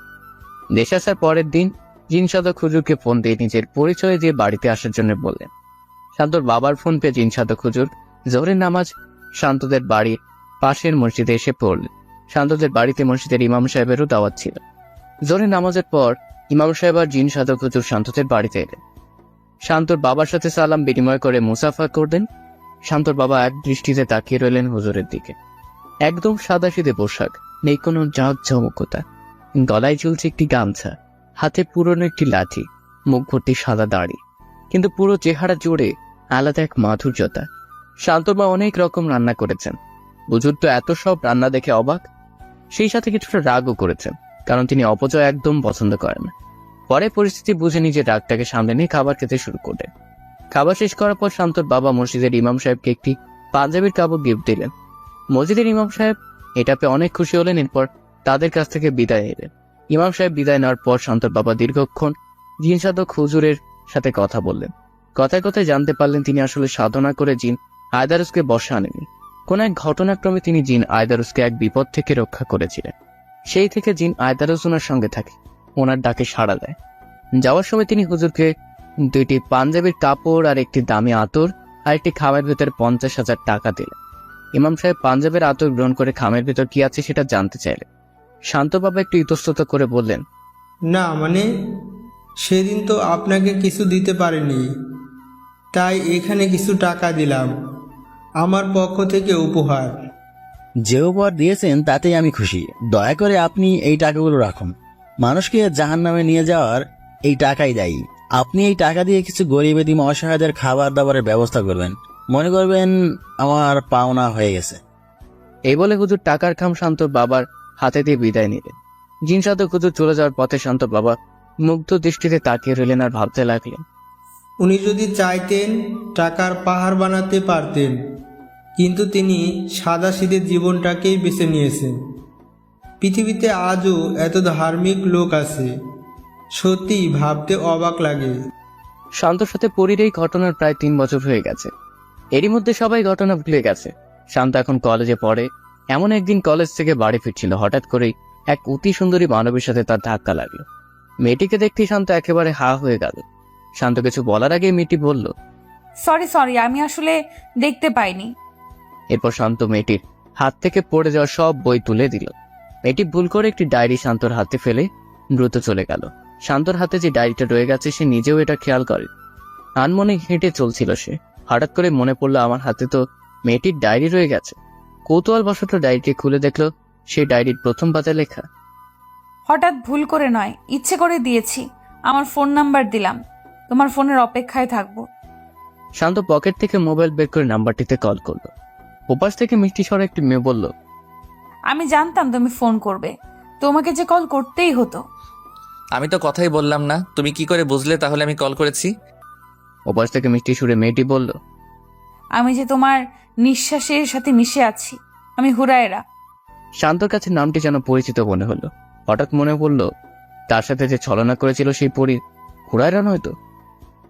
দেশে আসার পরের দিন জিনসাদক হুজুরকে ফোন দিয়ে নিজের পরিচয় দিয়ে বাড়িতে আসার জন্য বললেন। শান্তর বাবার ফোন পেয়ে জিনসাদক হুজুর জোহরের নামাজ শান্তদের বাড়ির পাশের মসজিদে এসে পড়লেন। শান্তদের বাড়িতে মসজিদের ইমাম সাহেবেরও দাওয়াত ছিল। জোহরের নামাজের পর ইমাম সাহেব আর জিনসাদক হুজুর শান্তদের বাড়িতে এলেন। শান্তর বাবার সাথে সালাম বিনিময় করে মুসাফা করলেন। শান্তর বাবা এক দৃষ্টিতে তাকিয়ে রইলেন হুজুরের দিকে। একদম সাদাসিধে পোশাক, নেই কোনো জাঁকজমকতা। গলায় ঝুলছে একটি গামছা, হাতে পুরনো একটি লাঠি, মুখ ভর্তি সাদা দাড়ি, কিন্তু পুরো চেহারা জুড়ে আলাদা এক মাধুর্যতা। শান্তর মা অনেক রকম রান্না করেছেন। হুজুর তো এত সব রান্না দেখে অবাক, সেই সাথে কিছুটা রাগও করেছেন, কারণ তিনি অপচয় একদম পছন্দ করেন না। পরে পরিস্থিতি বুঝে নিজের রাগটাকে সামনে নিয়ে খাবার খেতে শুরু করলেন। খাবার শেষ করার পর শান্তর বাবা মসজিদের ইমাম সাহেবকে একটি পাঞ্জাবির কাপড় গিফট দিলেন। মসজিদের ইমাম সাহেব এটা পেয়ে অনেক খুশি হলেন। এরপর তাদের কাছ থেকে বিদায় নিলেন। ইমাম সাহেব বিদায় নেওয়ার পর শান্তর বাবা দীর্ঘক্ষণ জিনসাদক হুজুরের সাথে কথা বললেন। কথায় কথায় জানতে পারলেন তিনি আসলে সাধনা করে জিন আয়দারুসকে বশে আনেনি। কোন এক ঘটনাক্রমে তিনি জিন আয়দারুসকে এক বিপদ থেকে রক্ষা করেছিলেন। সেই থেকে জিন আয়দারুস ওনার সঙ্গে থাকে, ওনার ডাকে সাড়া দেয়। যাওয়ার সময় তিনি হুজুরকে 2টি পাঞ্জাবির কাপড় আর একটি দামি আতর আর একটি খামের ভেতর 50,000 টাকা দিলেন। ইমাম সাহেব পাঞ্জাবের আতর গ্রহণ করে খামের ভেতর কি আছে সেটা জানতে চাইলেন। শান্ত বাবা একটু ইতস্তত করে বললেন, না মানে সেদিন তো আপনাকে কিছু দিতে পারিনি, তাই এখানে কিছু টাকা দিলাম, আমার পক্ষ থেকে উপহার। যে উপহার দিয়েছেন তাতেই আমি খুশি। দয়া করে আপনি এই টাকাগুলো রাখুন। মানুষকে জাহান্নামে নিয়ে যাওয়ার এই টাকাই দায়ী। আপনি এই টাকা দিয়ে কিছু গরিব এতিম অসহায়দের খাবার দাবারের ব্যবস্থা করবেন। মনে করবেন আমার পাওনা হয়ে গেছে। এই বলে হুজুর টাকার খাম শান্তর বাবার হাতে দিয়ে বিদায় নিলেন। জিনসাদক হুজুর চলে যাওয়ার পথে শান্ত বাবা মুগ্ধ দৃষ্টিতে তাকিয়ে রইলেন আর ভাবতে লাগলেন, উনি যদি চাইতেন টাকার পাহাড় বানাতে পারতেন, কিন্তু তিনি সাদাসিধে জীবনটাকেই বেছে নিয়েছেন। পৃথিবীতে আজও এত ধার্মিক লোক আছে, সত্যি ভাবতে অবাক লাগে। শান্তর সাথে পরীর এই ঘটনার প্রায় 3 বছর হয়ে গেছে। এরই মধ্যে সবাই ঘটনা ভুলে গেছে। শান্ত এখন কলেজে পড়ে। এমন একদিন কলেজ থেকে বাড়ি ফিরছিল, হঠাৎ করেই এক অতি সুন্দরী মানবীর সাথে তার ধাক্কা লাগলো। মেয়েটিকে দেখতেই শান্ত একেবারে হা হয়ে গেল। শান্ত কিছু বলার আগে মেয়েটি বলল, সরি, আমি আসলে দেখতে পাইনি। এরপর শান্ত মেয়েটির হাত থেকে পড়ে যাওয়া সব বই তুলে দিল। মেয়েটি ভুল করে একটি ডায়েরি শান্তর হাতে ফেলে দ্রুত চলে গেল। শান্তর হাতে যে ডায়েরিটা রয়ে গেছে সে নিজেও এটা খেয়াল করে। আনমনে হেঁটে চলছিল সে। হঠাৎ করে মনে পড়লো আমার হাতে তো মেয়েটির ডায়েরি রয়ে গেছে। কৌতূহল বশত ডায়েরিটি খুলে দেখলো সেই ডায়েরির প্রথম পাতায় লেখা, হঠাৎ ভুল করে নয়, ইচ্ছে করে দিয়েছি। আমার ফোন নাম্বার দিলাম, তোমার ফোনের অপেক্ষায় থাকবো। শান্ত পকেট থেকে মোবাইল বের করে নাম্বারটিতে কল করলো। ওপাশ থেকে মিষ্টি স্বরে একটি মেয়ে বলল, আমি জানতাম তুমি ফোন করবে, তোমাকে যে কল করতেই হতো। আমি তো কথাই বললাম না, তুমি কি করে বুঝলে তাহলে আমি কল করেছি? ওপাশ থেকে মিষ্টি সুরে মেয়েটি বলল, আমি যে তোমার নিঃশ্বাসের সাথে মিশে আছি, আমি হুরায়রা। শান্তর কাছে নামটি যেন পরিচিত মনে হলো। হঠাৎ মনে পড়ল তার সাথে যে ছলনা করেছিল সেই পরী হুরায়রা নয়তো।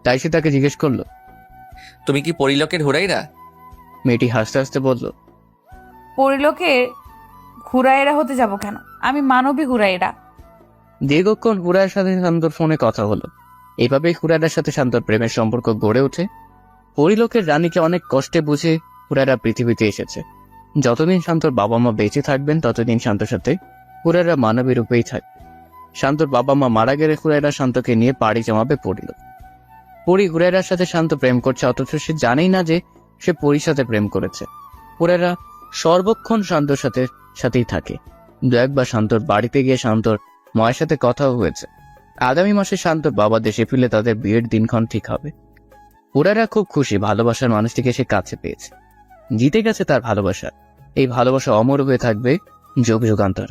তাই সে তাকে জিজ্ঞেস করলো, তুমি কি পরিলোকের হুরাইরা? মেয়েটি হাসতে হাসতে বলল, পরিলোকের হুরায়রা হতে যাব কেন, আমি মানবী হুরায়রা। দীর্ঘক্ষণ হুরায়ের সাথে শান্তর ফোনে কথা হলো। এইভাবেই হুরায়রার সাথে শান্তর প্রেমের সম্পর্ক গড়ে ওঠে। পরিলোকের রানীকে অনেক কষ্টে বুঝে হুরায়রা পৃথিবীতে এসেছে। যতদিন শান্তর বাবা মা বেঁচে থাকবেন ততদিন শান্তর সাথে হুরায়রা মানবী রূপেই থাকবে। শান্তর বাবা মা মারা গেলে হুরায়রা শান্তকে নিয়ে পাড়ি জমাবে পরিলোক। পরি হুরায়রার সাথে শান্ত প্রেম করছে, অথচ সে জানেই না যে সে পরির সাথে প্রেম করেছে। হুরায়রা সর্বক্ষণ শান্তর সাথেই থাকে। 2-1 বার শান্তর বাড়িতে গিয়ে শান্তর মায়ের সাথে কথাও হয়েছে। আগামী মাসে শান্তর বাবা দেশে ফিরলে তাদের বিয়ের দিনক্ষণ ঠিক হবে। হুরায়রা খুব খুশি, ভালোবাসার মানুষটিকে সে কাছে পেয়েছে, জিতে গেছে তার ভালোবাসা। এই ভালোবাসা অমর হয়ে থাকবে যুগ যুগান্তর।